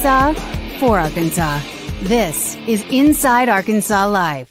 Arkansas, for Arkansas. This is Inside Arkansas Live.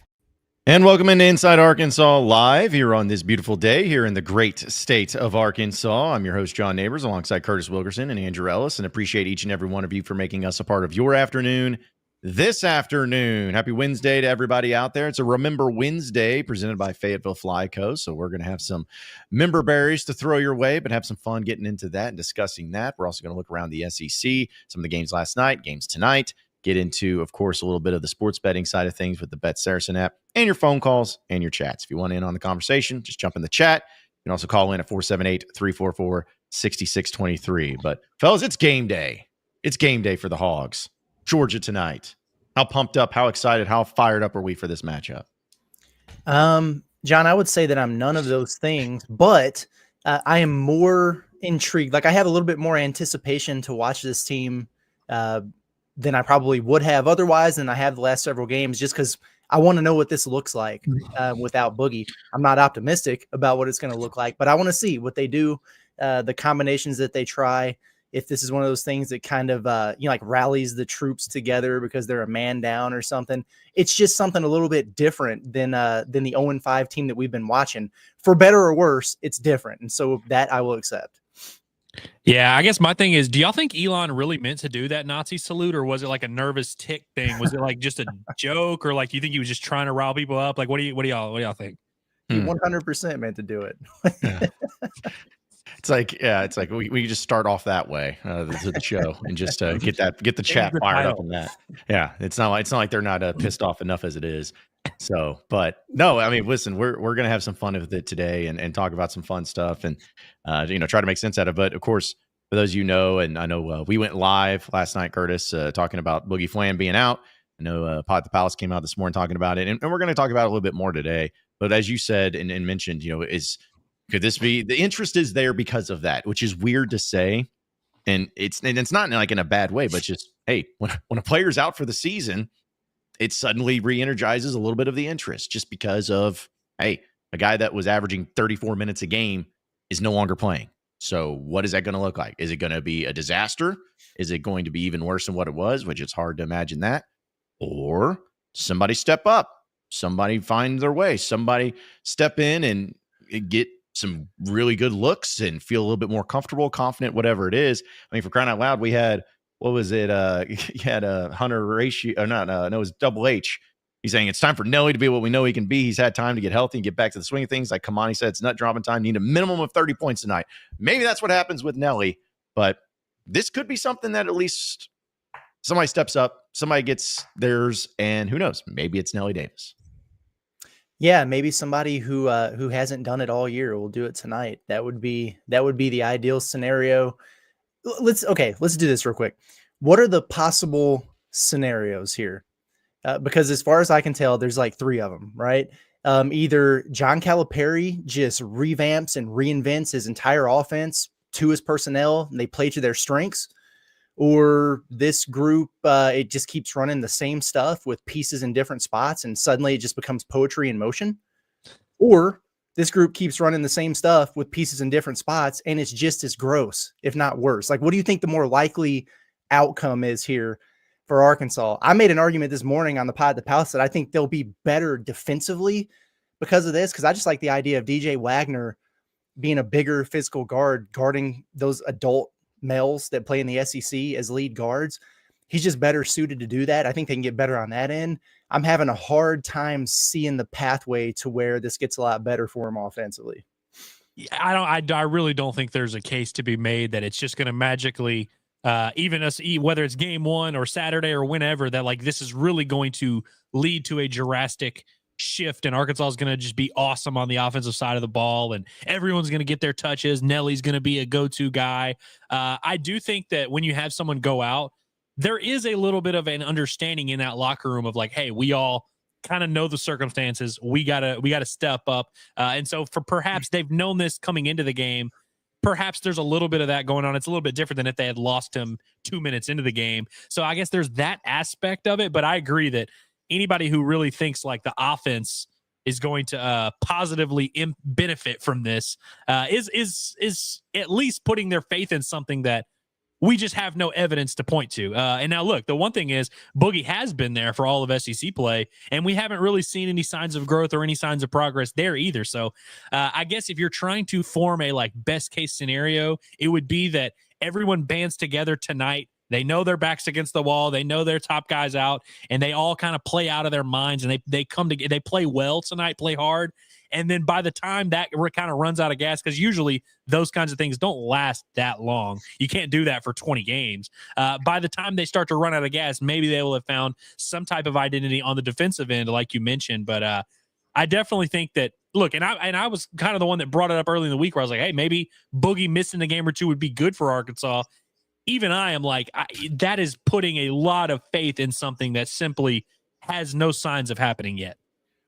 And welcome into Inside Arkansas Live here on this beautiful day here in the great state of Arkansas. I'm your host, John Neighbors, alongside Curtis Wilkerson and Andrew Ellis, and appreciate each and every one of you for making us a part of your afternoon this afternoon. Happy Wednesday to everybody out there. It's a Remember Wednesday presented by Fayetteville Fly Co. So we're going to have some member berries to throw your way, but have some fun getting into that and discussing that. We're also going to look around the SEC, some of the games last night, games tonight, get into, of course, a little bit of the sports betting side of things with the Bet Saracen app and your phone calls and your chats. If you want in on the conversation, just jump in the chat. You can also call in at 478-344-6623. But fellas, it's game day. It's game day for the Hogs. Georgia tonight. How pumped up, how excited, how fired up are we for this matchup? John, I would say that I'm none of those things, but I am more intrigued. Like I have a little bit more anticipation to watch this team than I probably would have otherwise than I have the last several games, just because I want to know what this looks like without Boogie. I'm not optimistic about what it's going to look like, but I want to see what they do, the combinations that they try. If this is one of those things that kind of, like rallies the troops together because they're a man down or something. It's just something a little bit different than the 0-5 team that we've been watching. For better or worse, it's different. And so that I will accept. Yeah, I guess my thing is, do y'all think Elon really meant to do that Nazi salute, or was it like a nervous tick thing? Was it like just a joke, or like you think he was just trying to rile people up? Like, what do y'all think? He 100% meant to do it. Yeah. It's like we just start off that way to the show and just get the chat fired up on that. Yeah, it's not like they're not pissed off enough as it is. So, but no, I mean, listen, we're gonna have some fun with it today and talk about some fun stuff and try to make sense out of it. But of course, for those and I know we went live last night, Curtis, talking about Boogie Fland being out. I know Pod the Palace came out this morning talking about it, and we're going to talk about it a little bit more today. But as you said and mentioned, could this be the interest is there because of that, which is weird to say. And it's not like in a bad way, but just, hey, when a player's out for the season, it suddenly re-energizes a little bit of the interest just because of, hey, a guy that was averaging 34 minutes a game is no longer playing. So what is that going to look like? Is it going to be a disaster? Is it going to be even worse than what it was, which it's hard to imagine that? Or somebody step up, somebody find their way, somebody step in and get some really good looks and feel a little bit more comfortable, confident, whatever it is. I mean, for crying out loud, we had, what was it? He had a Hunter ratio, or not, no, it was Double H. He's saying it's time for Nelly to be what we know he can be. He's had time to get healthy and get back to the swing of things. Like Kamani said, it's nut dropping time. Need a minimum of 30 points tonight. Maybe that's what happens with Nelly, but this could be something that at least somebody steps up, somebody gets theirs, and who knows? Maybe it's Nelly Davis. Yeah, maybe somebody who hasn't done it all year will do it tonight. That would be the ideal scenario. Let's do this real quick. What are the possible scenarios here? Because as far as I can tell, there's like 3 of them, right? Either John Calipari just revamps and reinvents his entire offense to his personnel, and they play to their strengths, or this group, it just keeps running the same stuff with pieces in different spots, and suddenly it just becomes poetry in motion. Or this group keeps running the same stuff with pieces in different spots, and it's just as gross, if not worse. Like, what do you think the more likely outcome is here for Arkansas? I made an argument this morning on the Pod the Palace that I think they'll be better defensively because of this, because I just like the idea of DJ Wagner being a bigger physical guard, guarding those adult males that play in the SEC as lead guards. He's just better suited to do that. I think they can get better on that end. I'm having a hard time seeing the pathway to where this gets a lot better for him offensively. I really don't think there's a case to be made that it's just going to magically, even us, whether it's game 1 or Saturday or whenever, that like this is really going to lead to a drastic shift and Arkansas is going to just be awesome on the offensive side of the ball and everyone's going to get their touches. Nelly's going to be a go-to guy. I do think that when you have someone go out, there is a little bit of an understanding in that locker room of like, hey, we all kind of know the circumstances. We gotta step up. And so for perhaps they've known this coming into the game. Perhaps there's a little bit of that going on. It's a little bit different than if they had lost him 2 minutes into the game. So I guess there's that aspect of it. But I agree that anybody who really thinks like the offense is going to positively benefit from this is at least putting their faith in something that We just have no evidence to point to. And now, look, the one thing is Boogie has been there for all of SEC play, and we haven't really seen any signs of growth or any signs of progress there either. So I guess if you're trying to form a best case scenario, it would be that everyone bands together tonight. They know their backs against the wall. They know their top guys out, and they all kind of play out of their minds, and they come together. They play well tonight, play hard. And then by the time that kind of runs out of gas, because usually those kinds of things don't last that long. You can't do that for 20 games. By the time they start to run out of gas, maybe they will have found some type of identity on the defensive end, like you mentioned. But I definitely think that, look, and I was kind of the one that brought it up early in the week where I was like, hey, maybe Boogie missing a game or two would be good for Arkansas. Even I am like, that is putting a lot of faith in something that simply has no signs of happening yet.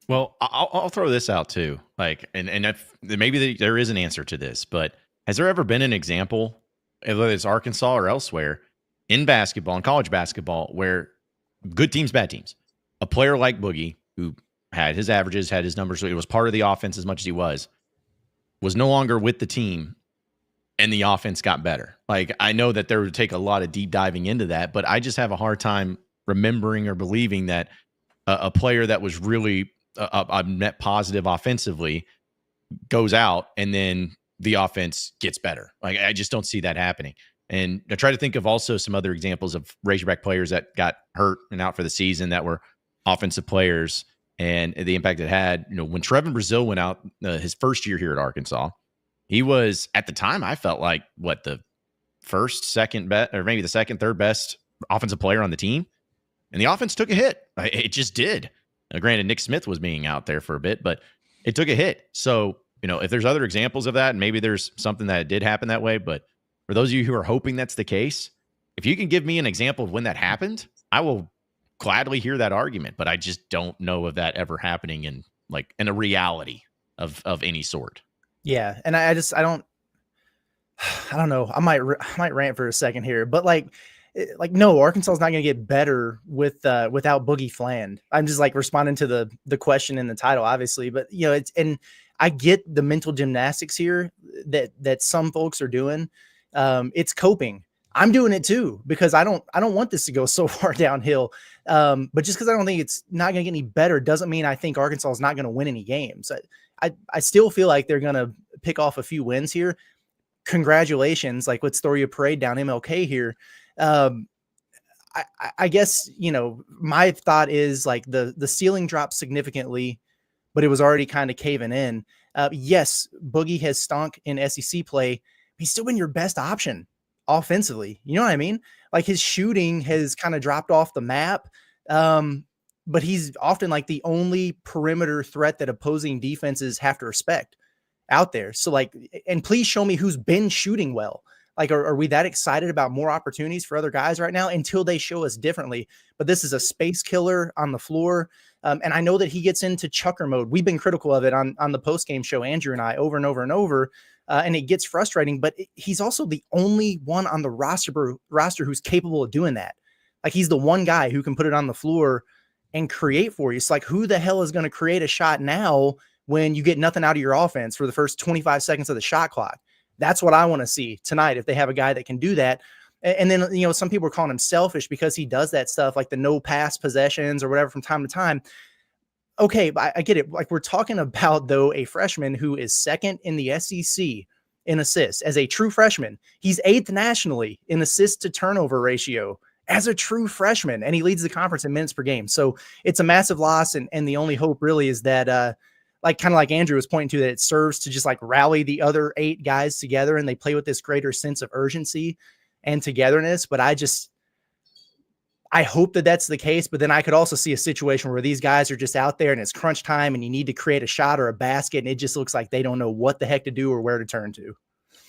Well, I'll throw this out too. And if, maybe there is an answer to this, but has there ever been an example, whether it's Arkansas or elsewhere, in basketball, in college basketball, where good teams, bad teams, a player like Boogie, who had his averages, had his numbers, so it was part of the offense as much as he was no longer with the team, and the offense got better? I know that there would take a lot of deep diving into that, but I just have a hard time remembering or believing that a player that was really a net positive offensively goes out and then the offense gets better. I just don't see that happening. And I try to think of also some other examples of Razorback players that got hurt and out for the season that were offensive players and the impact it had. When Trevin Brazile went out his first year here at Arkansas, he was, at the time, I felt like the first, second best, or maybe the second, third best offensive player on the team. And the offense took a hit. It just did. Now, granted, Nick Smith was being out there for a bit, but it took a hit. So, if there's other examples of that, maybe there's something that did happen that way. But for those of you who are hoping that's the case, if you can give me an example of when that happened, I will gladly hear that argument. But I just don't know of that ever happening in a reality of any sort. Yeah, and I don't know. I might rant for a second here, but no, Arkansas is not going to get better without Boogie Fland. I'm just responding to the question in the title, obviously, but and I get the mental gymnastics here that some folks are doing. It's coping. I'm doing it too, because I don't want this to go so far downhill. But just because I don't think it's not going to get any better doesn't mean I think Arkansas is not going to win any games. I still feel like they're going to pick off a few wins here. Congratulations. Let's throw you a parade down MLK here. I guess, my thought is the ceiling dropped significantly, but it was already kind of caving in. Yes, Boogie has stunk in SEC play. He's still been your best option offensively. You know what I mean? His shooting has kind of dropped off the map. But he's often the only perimeter threat that opposing defenses have to respect out there. So and please show me who's been shooting well. Are we that excited about more opportunities for other guys right now until they show us differently? But this is a space killer on the floor. And I know that he gets into chucker mode. We've been critical of it on the post-game show, Andrew and I, over and over and over. And it gets frustrating, but he's also the only one on the roster who's capable of doing that. He's the one guy who can put it on the floor and create for you. It's who the hell is going to create a shot now when you get nothing out of your offense for the first 25 seconds of the shot clock? That's what I want to see tonight, if they have a guy that can do that. And then, some people are calling him selfish because he does that stuff, the no pass possessions or whatever from time to time. Okay, but I get it. We're talking about, though, a freshman who is second in the SEC in assists as a true freshman. He's 8th nationally in assist to turnover ratio as a true freshman, and he leads the conference in minutes per game. So it's a massive loss, and the only hope really is that kind of like Andrew was pointing to, that it serves to just rally the other 8 guys together and they play with this greater sense of urgency and togetherness. But I hope that that's the case, but then I could also see a situation where these guys are just out there and it's crunch time and you need to create a shot or a basket, and it just looks like they don't know what the heck to do or where to turn to.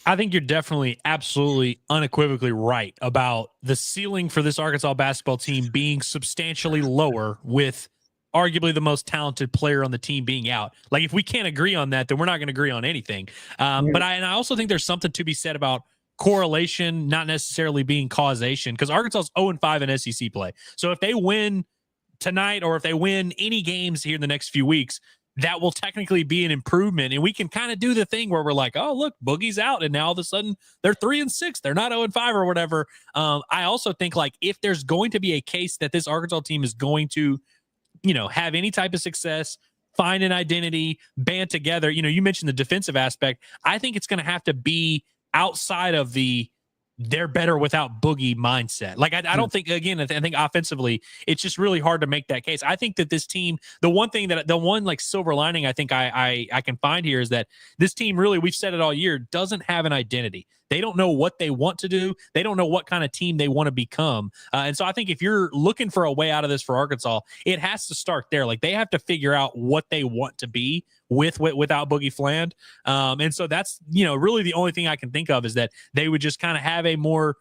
I think you're definitely absolutely unequivocally right about the ceiling for this Arkansas basketball team being substantially lower with arguably the most talented player on the team being out. If we can't agree on that, then we're not going to agree on anything. But I also think there's something to be said about correlation, not necessarily being causation, because Arkansas's 0-5 in SEC play. So if they win tonight or if they win any games here in the next few weeks, that will technically be an improvement. And we can kind of do the thing where we're like, oh, look, Boogie's out. And now all of a sudden they're 3-6. They're not 0-5 or whatever. I also think like if there's going to be a case that this Arkansas team is going to, have any type of success, find an identity, band together. You mentioned the defensive aspect. I think it's going to have to be outside of they're better without Boogie mindset. Like, I don't think, again, I think offensively, it's just really hard to make that case. I think that this team, the one like silver lining I think I can find here is that this team really, we've said it all year, doesn't have an identity. They don't know what they want to do. They don't know what kind of team they want to become. And so I think if you're looking for a way out of this for Arkansas, it has to start there. Like, they have to figure out what they want to be without Boogie Fland. And so that's, really the only thing I can think of is that they would just kind of have a more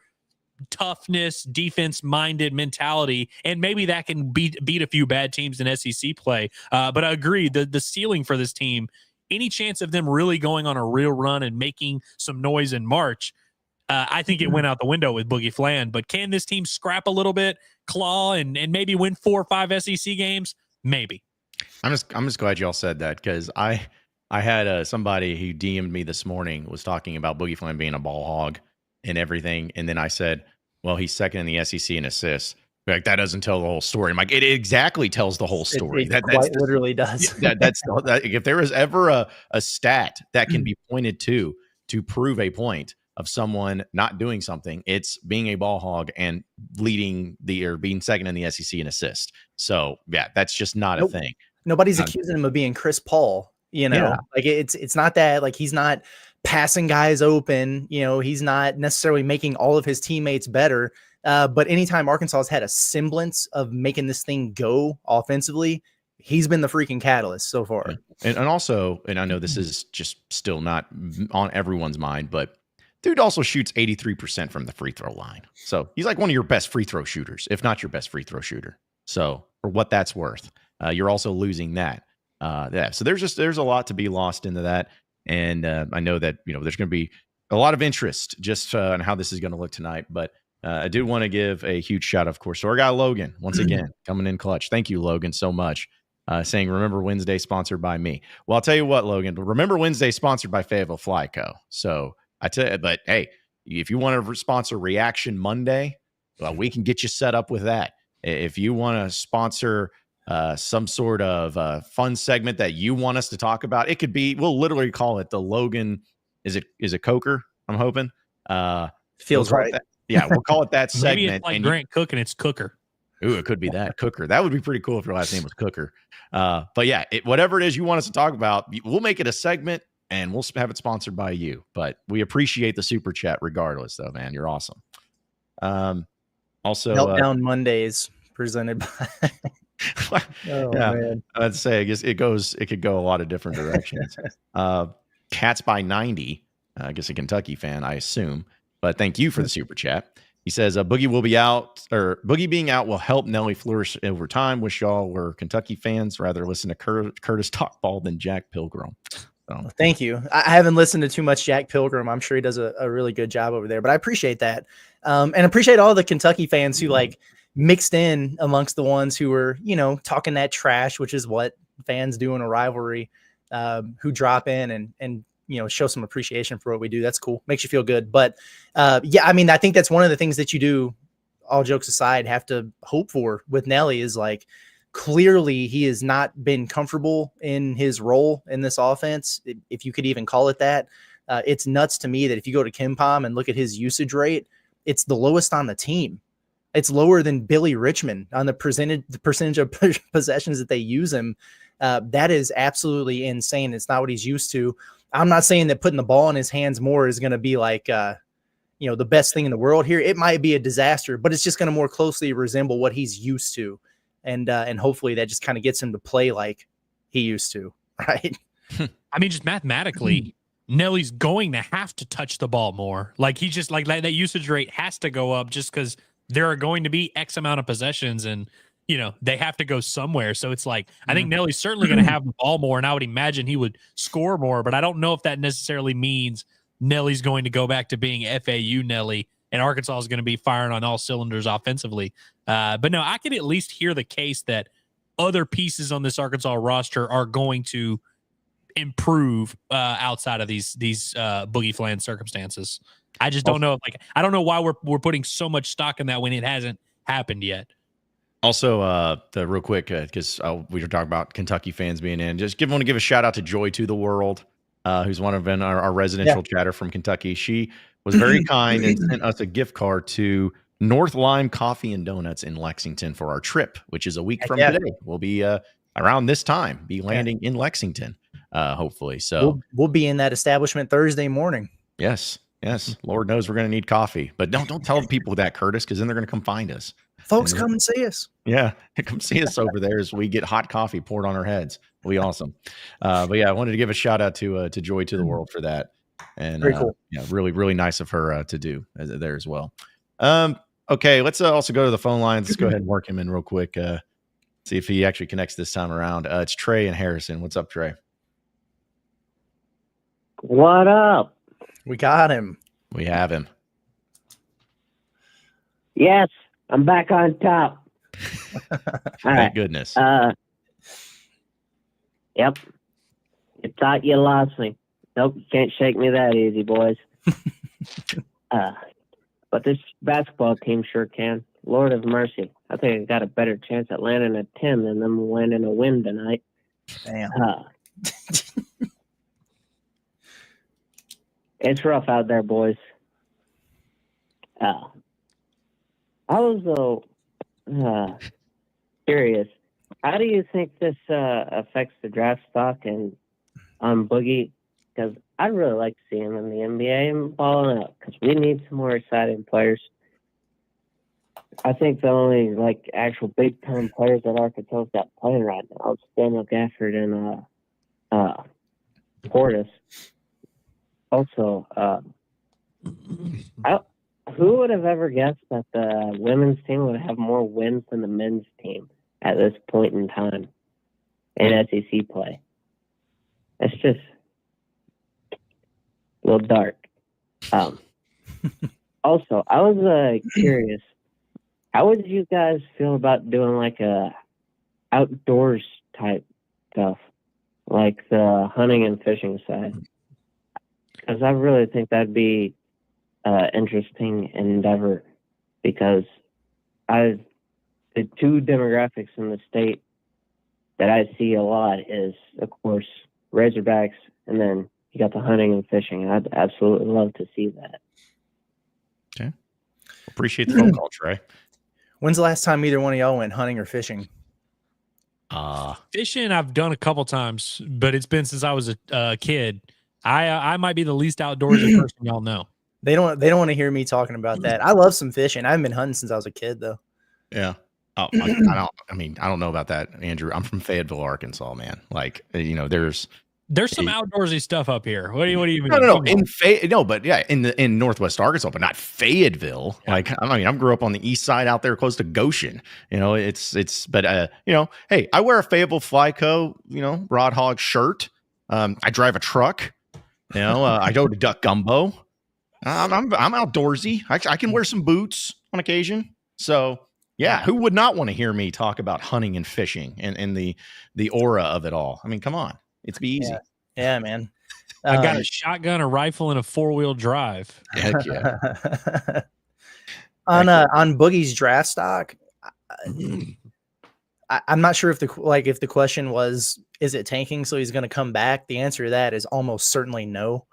toughness, defense-minded mentality, and maybe that can beat a few bad teams in SEC play. But I agree, the ceiling for this team, any chance of them really going on a real run and making some noise in March, I think it went out the window with Boogie Fland. But can this team scrap a little bit, claw, and maybe win 4 or 5 SEC games? Maybe. I'm just glad y'all said that, because I had somebody who DM'd me this morning was talking about Boogie Fland being a ball hog and everything, and then I said, well, he's second in the SEC in assists. Like, that doesn't tell the whole story. I'm like, it exactly tells the whole story. It quite literally does. If there is ever a stat that can be pointed to prove a point of someone not doing something, it's being a ball hog and being second in the SEC in assist. So yeah, that's just not a thing. Nobody's accusing him of being Chris Paul. Like it's not that, like, he's not passing guys open. He's not necessarily making all of his teammates better. But anytime Arkansas has had a semblance of making this thing go offensively, he's been the freaking catalyst so far. And also, and I know this is just still not on everyone's mind, but dude also shoots 83% from the free throw line. So he's like one of your best free throw shooters, if not your best free throw shooter. So for what that's worth, you're also losing that. So there's a lot to be lost into that. And I know that, there's going to be a lot of interest just on how this is going to look tonight. But I do want to give a huge shout out, of course, to our guy Logan, once again, coming in clutch. Thank you, Logan, so much. Saying, remember Wednesday sponsored by me. Well, I'll tell you what, Logan, remember Wednesday sponsored by Fayetteville Fly Co. So I tell you, but hey, if you want to sponsor Reaction Monday, well, we can get you set up with that. If you want to sponsor some sort of fun segment that you want us to talk about, it could be, we'll literally call it the Logan. Is it Coker? I'm hoping. Feels right. Yeah, we'll call it that segment. Maybe it's like Grant Cook and it's Cooker. Ooh, it could be that Cooker. That would be pretty cool if your last name was Cooker. But yeah, whatever it is you want us to talk about, we'll make it a segment and we'll have it sponsored by you. But we appreciate the super chat regardless, though, man. You're awesome. Also, Meltdown Mondays presented by. Man. I'd say I guess it could go a lot of different directions. Cats by 90. I guess a Kentucky fan, I assume. But thank you for the super chat. He says, Boogie will be out, or Boogie being out will help Nelly flourish over time. Wish y'all were Kentucky fans. Rather listen to Curtis talk ball than Jack Pilgrim. So. Thank you. I haven't listened to too much Jack Pilgrim. I'm sure he does a really good job over there, but I appreciate that. And appreciate all the Kentucky fans who mixed in amongst the ones who were, talking that trash, which is what fans do in a rivalry, who drop in and show some appreciation for what we do. That's cool. Makes you feel good. But I think that's one of the things that you do, all jokes aside, have to hope for with Nelly is clearly he has not been comfortable in his role in this offense, if you could even call it that. It's nuts to me that if you go to KenPom and look at his usage rate, it's the lowest on the team. It's lower than Billy Richmond on the percentage of possessions that they use him. That is absolutely insane. It's not what he's used to. I'm not saying that putting the ball in his hands more is going to be the best thing in the world here. It might be a disaster, but it's just going to more closely resemble what he's used to. And hopefully that just kind of gets him to play like he used to. Right. I mean, just mathematically, Nelly's going to have to touch the ball more. He just that usage rate has to go up just because there are going to be X amount of possessions and, they have to go somewhere. So it's I think Nelly's certainly going to have the ball more, and I would imagine he would score more, but I don't know if that necessarily means Nelly's going to go back to being FAU Nelly and Arkansas is going to be firing on all cylinders offensively. But no, I could at least hear the case that other pieces on this Arkansas roster are going to improve outside of these Boogie Fland circumstances. I just don't know. Like, I don't know why we're putting so much stock in that when it hasn't happened yet. Also, real quick, because we were talking about Kentucky fans being in, just want to give a shout out to Joy to the World, who's one of our residential chatter from Kentucky. She was very kind and sent us a gift card to North Lime Coffee and Donuts in Lexington for our trip, which is a week from today. We'll be around this time, be landing in Lexington, hopefully. So we'll be in that establishment Thursday morning. Yes. Lord knows we're going to need coffee, but don't tell people that, Curtis, because then they're going to come find us. Folks, come and see us. Yeah, come see us over there as we get hot coffee poured on our heads. It'll be awesome. But yeah, I wanted to give a shout out to Joy to the World for that. And very cool. Yeah, really, really nice of her to do there as well. Okay, let's also go to the phone lines. Let's go ahead and work him in real quick. See if he actually connects this time around. It's Trey and Harrison. What's up, Trey? What up? We got him. We have him. Yes, I'm back on top. Thank goodness. Yep. You thought you lost me. Nope, you can't shake me that easy, boys. But this basketball team sure can. Lord of mercy. I think I got a better chance at landing a 10 than them landing a win tonight. Damn. It's rough out there, boys. I was curious. How do you think this affects the draft stock and on Boogie? Because I'd really like to see him in the NBA and balling out because we need some more exciting players. I think the only actual big time players that Arkansas's got playing right now is Daniel Gafford and Portis. Also, who would have ever guessed that the women's team would have more wins than the men's team at this point in time in SEC play? It's just a little dark. Also, I was curious, how would you guys feel about doing a outdoors type stuff, like the hunting and fishing side? Because I really think that'd be interesting endeavor, because the two demographics in the state that I see a lot is, of course, Razorbacks, and then you got the hunting and fishing. I'd absolutely love to see that. Okay. Appreciate the phone call, Trey. When's the last time either one of y'all went hunting or fishing? Fishing I've done a couple times, but it's been since I was a kid. I might be the least outdoorsy person y'all know. They don't want to hear me talking about that. I love some fishing. I haven't been hunting since I was a kid, though. Yeah. Oh, I don't know about that, Andrew. I'm from Fayetteville, Arkansas, man. There's some outdoorsy stuff up here. What do you mean? No. In Northwest Arkansas, but not Fayetteville. Yeah. I grew up on the east side out there close to Goshen. Hey, I wear a Fayetteville Fly Co. Rod Hog shirt. I drive a truck. I go to Duck Gumbo. I'm outdoorsy. I can wear some boots on occasion. So yeah, who would not want to hear me talk about hunting and fishing and the aura of it all? I mean, come on, it's be easy. Yeah, man. I got a shotgun, a rifle, and a 4-wheel drive. Heck yeah. On Boogie's draft stock, I'm not sure if the question was, is it tanking so he's going to come back? The answer to that is almost certainly no.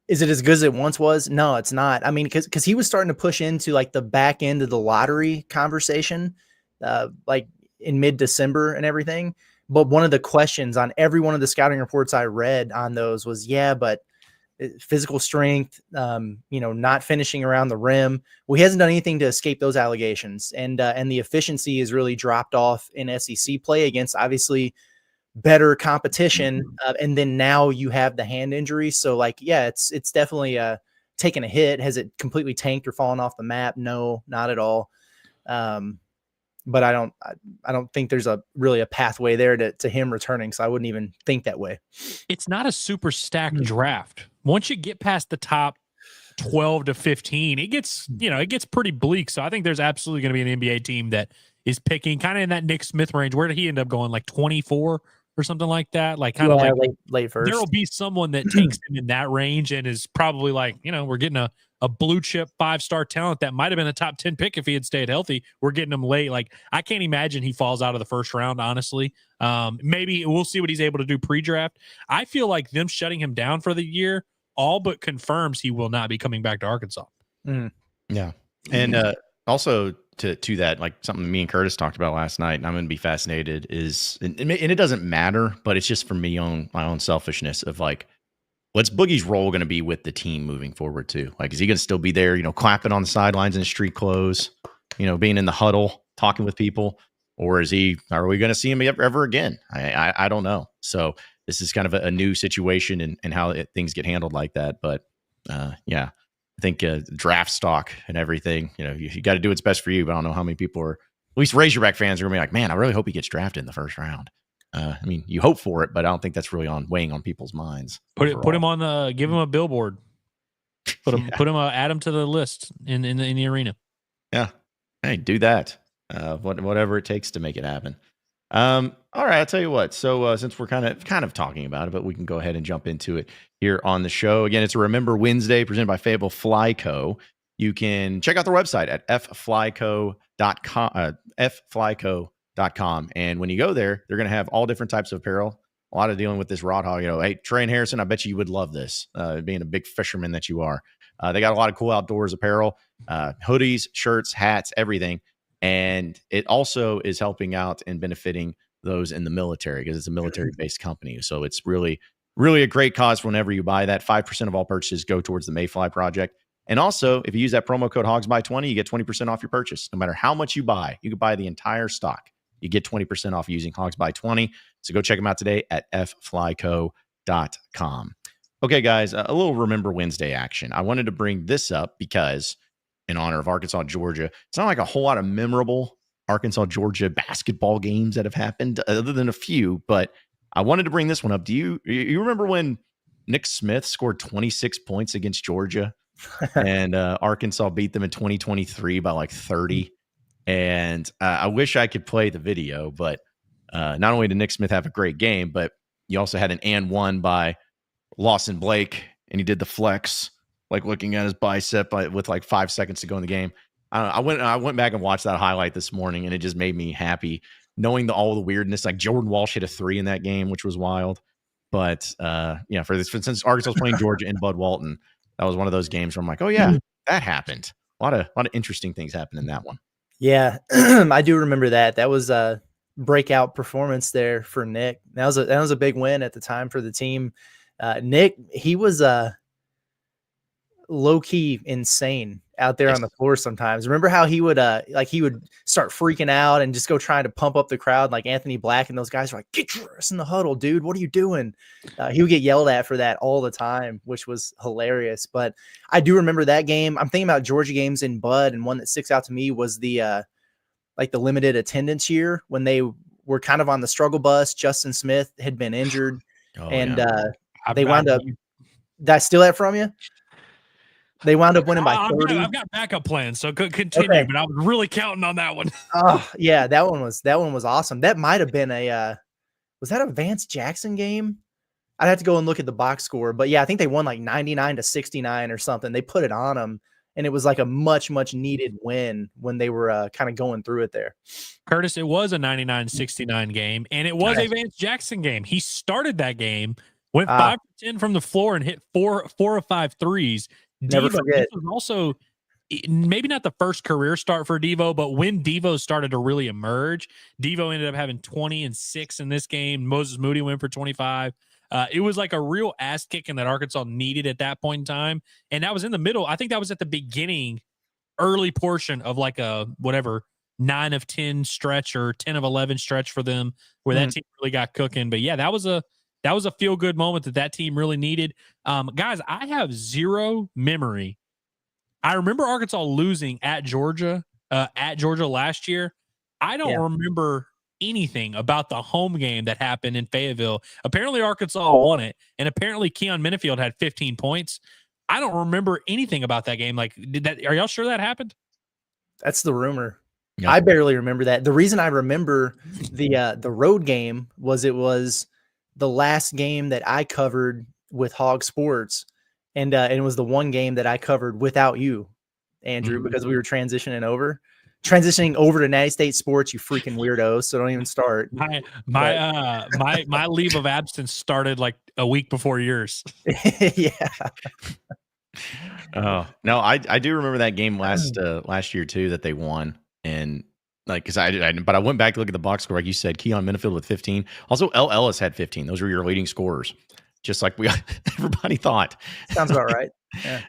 Is it as good as it once was? No, it's not. I mean, because he was starting to push into the back end of the lottery conversation, in mid-December and everything. But one of the questions on every one of the scouting reports I read on those was, but physical strength, not finishing around the rim. Well, he hasn't done anything to escape those allegations. And the efficiency has really dropped off in SEC play against obviously better competition. And then now you have the hand injury. So it's definitely taken a hit. Has it completely tanked or fallen off the map? No, not at all. But I don't think there's really a pathway there to him returning. So I wouldn't even think that way. It's not a super stacked draft. Once you get past the top 12 to 15, it gets pretty bleak. So I think there's absolutely going to be an NBA team that is picking kind of in that Nick Smith range. Where did he end up going? Like 24 or something like that? Like kind of like late first. There will be someone that takes him in that range and is probably like, we're getting a blue chip 5-star talent that might have been a top 10 pick if he had stayed healthy. We're getting him late. Like, I can't imagine he falls out of the first round, honestly. Maybe we'll see what he's able to do pre-draft. I feel like them shutting him down for the year all but confirms he will not be coming back to Arkansas. Yeah. And also to that, like something me and Curtis talked about last night, and I'm going to be fascinated is, and it doesn't matter, but it's just for me on my own selfishness of like, what's Boogie's role going to be with the team moving forward too? Like, is he going to still be there, clapping on the sidelines in street clothes, being in the huddle, talking with people, or are we going to see him ever again? I don't know. So this is kind of a new situation and how things get handled like that. But yeah, I think draft stock and everything, you got to do what's best for you. But I don't know how many people are, at least Razorback fans are going to be like, man, I really hope he gets drafted in the first round. I mean, you hope for it, but I don't think that's really weighing on people's minds. Put him on give him a billboard. Put him, add him to the list in the arena. Yeah. Hey, do that. Whatever it takes to make it happen. All right, I'll tell you what. So since we're kind of talking about it, but we can go ahead and jump into it here on the show. Again, it's a Remember Wednesday presented by Fayetteville Fly Co. You can check out their website at fflyco.com, fflyco.com. And when you go there, they're going to have all different types of apparel. A lot of dealing with this rod hog. Hey, Trey and Harrison, I bet you would love this, being a big fisherman that you are. They got a lot of cool outdoors apparel, hoodies, shirts, hats, everything. And it also is helping out and benefiting those in the military because it's a military-based company. So it's really, really a great cause whenever you buy that. 5% of all purchases go towards the Mayfly Project. And also, if you use that promo code HOGSBUY20, you get 20% off your purchase. No matter how much you buy, you can buy the entire stock. You get 20% off using HOGSBUY20. So go check them out today at fflyco.com. Okay, guys, a little Remember Wednesday action. I wanted to bring this up because in honor of Arkansas, Georgia, it's not like a whole lot of memorable Arkansas, Georgia basketball games that have happened other than a few, but I wanted to bring this one up. Do you remember when Nick Smith scored 26 points against Georgia and Arkansas beat them in 2023 by like 30? And I wish I could play the video, but not only did Nick Smith have a great game, but you also had an and one by Lawson Blake, and he did the flex, like looking at his bicep with like 5 seconds to go in the game. I went back and watched that highlight this morning, and it just made me happy knowing all the weirdness. Like Jordan Walsh hit a 3 in that game, which was wild. But since Arkansas was playing Georgia and Bud Walton, that was one of those games where I'm like, oh yeah, that happened. A lot of interesting things happened in that one. Yeah, I do remember that. That was a breakout performance there for Nick. That was a big win at the time for the team. Nick, he was low-key insane out there on the floor sometimes. Remember how he would start freaking out and just go trying to pump up the crowd, like Anthony Black and those guys were like, get your ass in the huddle, dude. What are you doing? He would get yelled at for that all the time, which was hilarious. But I do remember that game. I'm thinking about Georgia games in Bud, and one that sticks out to me was the limited attendance year when they were kind of on the struggle bus. Justin Smith had been injured, they wound up. Did I steal that from you? They wound up winning by 30. I've got backup plans, so continue. Okay. But I was really counting on that one. Oh yeah, that one was awesome. That might have been was that a Vance Jackson game? I'd have to go and look at the box score, but yeah, I think they won like 99-69 or something. They put it on them, and it was like a much needed win when they were kind of going through it there. Curtis, it was a 99-69 game, and it was a Vance Jackson game. He started that game, went 5 for 10 from the floor, and hit four of 5 threes. Never forget. This was also maybe not the first career start for Devo, but when Devo started to really emerge, Devo ended up having 20 and 6 in this game. Moses Moody went for 25. It was like a real ass kicking that Arkansas needed at that point in time. And that was in the middle. I think that was at the beginning, early portion of like a 9 of 10 stretch or 10 of 11 stretch for them where that team really got cooking. But yeah, that was a feel good moment that team really needed. Guys, I have zero memory. I remember Arkansas losing at Georgia last year. I don't remember anything about the home game that happened in Fayetteville. Apparently Arkansas won it, and apparently Keon Minifield had 15 points. I don't remember anything about that game. Like, are y'all sure that happened? That's the rumor. Yep. I barely remember that. The reason I remember the road game was it was the last game that I covered with Hog Sports, and it was the one game that I covered without you, Andrew, because we were transitioning over to Natty State Sports. You freaking weirdo! So don't even start. My leave of absence started like a week before yours. Yeah. Oh no, I do remember that game last year too that they won, and like because but I went back to look at the box score like you said, Keon Minifield with 15. Also, L. Ellis had 15. Those were your leading scorers, just like everybody thought. Sounds about right.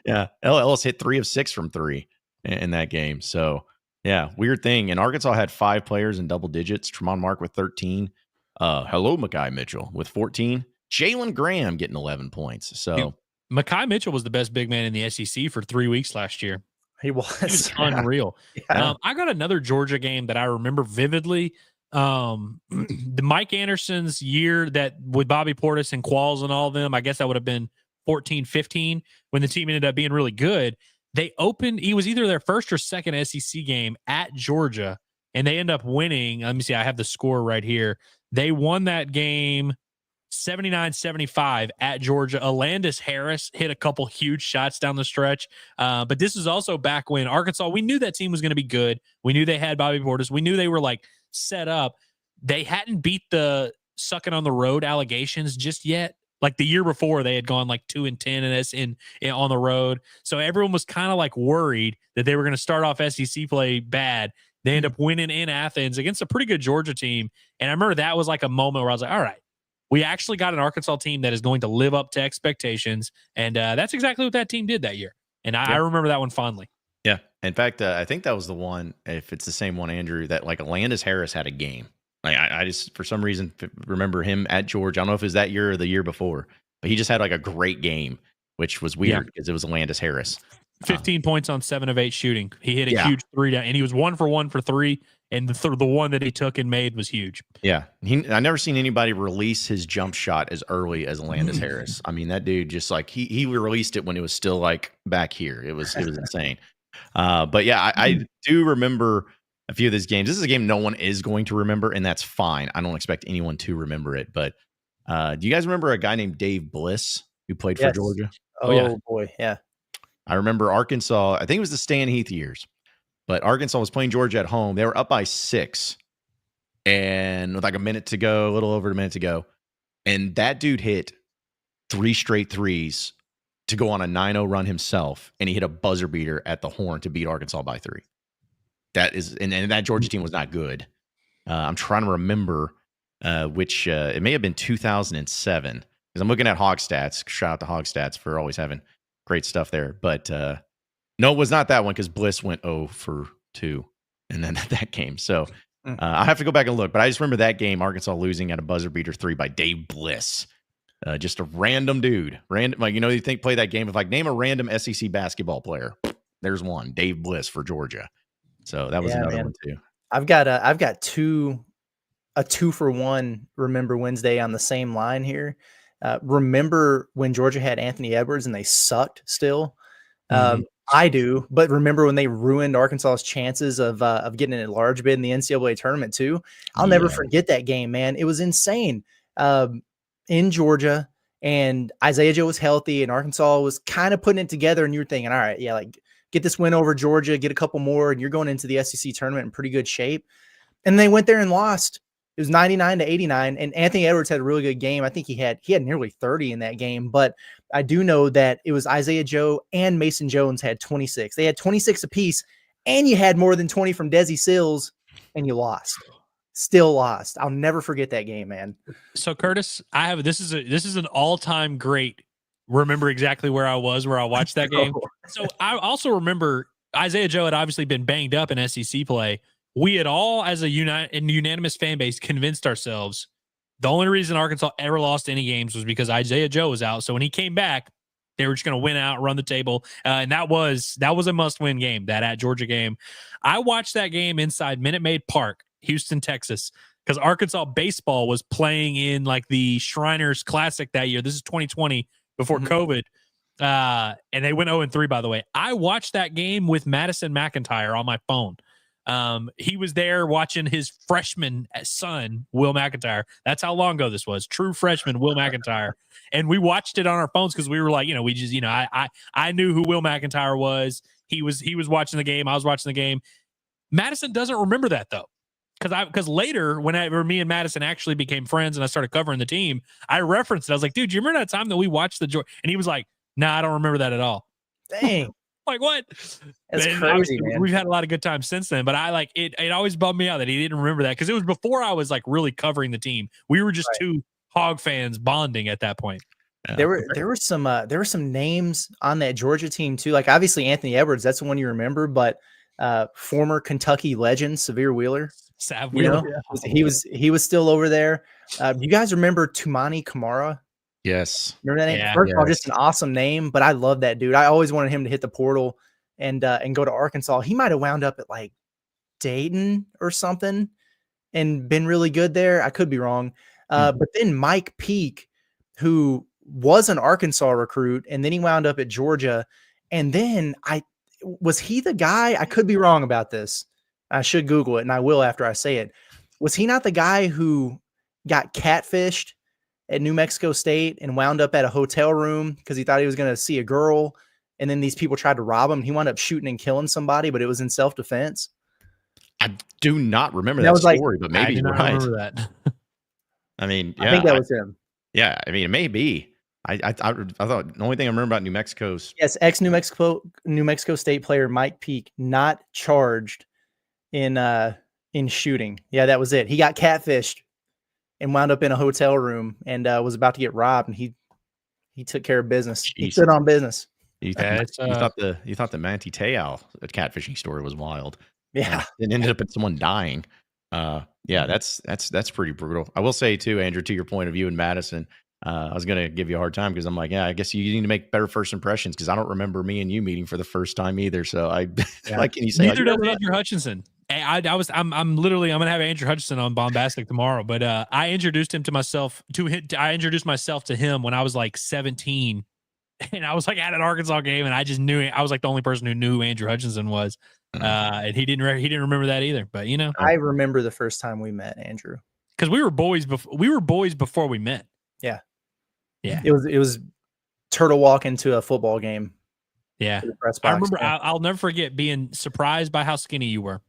Yeah. L. Ellis hit 3 of 6 from 3 in that game. So yeah, weird thing. And Arkansas had 5 players in double digits. Tremont Mark with 13. Hello, Makai Mitchell with 14. Jalen Graham getting 11 points. So. Dude, Makai Mitchell was the best big man in the SEC for 3 weeks last year. He was unreal. Yeah. I got another Georgia game that I remember vividly. The Mike Anderson's year that with Bobby Portis and Qualls and all of them, I guess that would have been 14-15 when the team ended up being really good. He was either their first or second SEC game at Georgia, and they end up winning. Let me see. I have the score right here. They won that game 79-75 at Georgia. Alandis Harris hit a couple huge shots down the stretch. But this is also back when Arkansas, we knew that team was going to be good. We knew they had Bobby Portis. We knew they were like set up. They hadn't beat the sucking on the road allegations just yet. Like the year before, they had gone like 2-10 on the road. So everyone was kind of like worried that they were going to start off SEC play bad. They end up winning in Athens against a pretty good Georgia team. And I remember that was like a moment where I was like, all right, we actually got an Arkansas team that is going to live up to expectations. And that's exactly what that team did that year. And I remember that one fondly. Yeah. In fact, I think that was the one, if it's the same one, Andrew, that like Alandis Harris had a game. Like I just, for some reason, remember him at Georgia. I don't know if it was that year or the year before, but he just had like a great game, which was weird because it was Alandis Harris. 15 points on 7 of 8 shooting. He hit a huge 3 down, and he was 1 for 1 for 3. And the one that he took and made was huge. Yeah. I never seen anybody release his jump shot as early as Alandis Harris. I mean, that dude just like he released it when it was still like back here. It was insane. But yeah, I do remember a few of these games. This is a game no one is going to remember, and that's fine. I don't expect anyone to remember it. But do you guys remember a guy named Dave Bliss who played for Georgia? Oh boy. Yeah. I remember Arkansas. I think it was the Stan Heath years. But Arkansas was playing Georgia at home. They were up by 6. And with like a little over a minute to go. And that dude hit 3 straight threes to go on a 9-0 run himself. And he hit a buzzer beater at the horn to beat Arkansas by 3. That is, and that Georgia team was not good. I'm trying to remember which, it may have been 2007. Because I'm looking at Hog Stats. Shout out to Hog Stats for always having great stuff there. But, no, it was not that one because Bliss went 0 for 2 and then that game. So I have to go back and look. But I just remember that game, Arkansas losing at a buzzer beater 3 by Dave Bliss. Just a random dude. Random, like, you think play that game. If like name a random SEC basketball player, there's one. Dave Bliss for Georgia. So that was another one too. I've got a 2-for-1 Remember Wednesday on the same line here. Remember when Georgia had Anthony Edwards and they sucked still? I do, but remember when they ruined Arkansas's chances of getting a large bid in the NCAA tournament too? I'll never forget that game, man. It was insane. In Georgia, and Isaiah Joe was healthy, and Arkansas was kind of putting it together, and you're thinking, all right, yeah, like get this win over Georgia, get a couple more, and you're going into the SEC tournament in pretty good shape. And they went there and lost. It was 99-89, and Anthony Edwards had a really good game. I think he had nearly 30 in that game, but I do know that it was Isaiah Joe and Mason Jones had 26. They had 26 apiece, and you had more than 20 from Desi Sills, and you lost. Still lost. I'll never forget that game, man. So Curtis, this is an all-time great. Remember exactly where I watched that game. So I also remember Isaiah Joe had obviously been banged up in SEC play. We had all, as a unanimous fan base, convinced ourselves the only reason Arkansas ever lost any games was because Isaiah Joe was out. So when he came back, they were just going to win out, run the table. And that was a must-win game, that at Georgia game. I watched that game inside Minute Maid Park, Houston, Texas, because Arkansas baseball was playing in like the Shriners Classic that year. This is 2020, before COVID. And they went 0-3, by the way. I watched that game with Madison McIntyre on my phone. He was there watching his freshman son, Will McIntyre. That's how long ago this was. True freshman Will McIntyre. And we watched it on our phones because we were like, we just, I knew who Will McIntyre was. He was watching the game. I was watching the game. Madison doesn't remember that though. Because later, whenever me and Madison actually became friends and I started covering the team, I referenced it. I was like, dude, do you remember that time that we watched the Georgia? And he was like, nah, I don't remember that at all. Dang. Like, what? That's and crazy, man. We've had a lot of good times since then, but I like it. It always bummed me out that he didn't remember that because it was before I was like really covering the team. We were just two Hog fans bonding at that point. Yeah. There were some names on that Georgia team too. Like obviously Anthony Edwards, that's the one you remember, but former Kentucky legend Severe Wheeler. Sav Wheeler. He was still over there. You guys remember Tumani Kamara? Yes. Remember that name? Yeah, First of all, just an awesome name, but I love that dude. I always wanted him to hit the portal and go to Arkansas. He might have wound up at like Dayton or something and been really good there. I could be wrong. But then Mike Peake, who was an Arkansas recruit, and then he wound up at Georgia. And then was he the guy? I could be wrong about this. I should Google it, and I will after I say it. Was he not the guy who got catfished at New Mexico State and wound up at a hotel room because he thought he was going to see a girl, and then these people tried to rob him? He wound up shooting and killing somebody, but it was in self-defense. I do not remember that story, but maybe you're right. Remember that. I mean, I think that was him. Yeah, I mean, it may be. I thought the only thing I remember about New Mexico's New Mexico State player Mike Peake not charged in shooting. Yeah, that was it. He got catfished and wound up in a hotel room and was about to get robbed, and he took care of business. Jeez. He stood on business. You thought the Manti Te'o catfishing story was wild. Yeah, it ended up in someone dying. Yeah, that's pretty brutal. I will say too, Andrew, to your point of view in Madison, I was gonna give you a hard time because I'm like, yeah, I guess you need to make better first impressions because I don't remember me and you meeting for the first time either. So like, can you say neither does Andrew Hutchinson? I'm gonna have Andrew Hutchinson on Bombastic tomorrow, but I introduced myself to him when I was like 17, and I was like at an Arkansas game, and I just knew I was like the only person who knew who Andrew Hutchinson was, and he didn't remember that either. But I remember the first time we met Andrew because we were boys before we met. Yeah, it was turtle walk into a football game. Yeah, I remember. Yeah. I'll never forget being surprised by how skinny you were.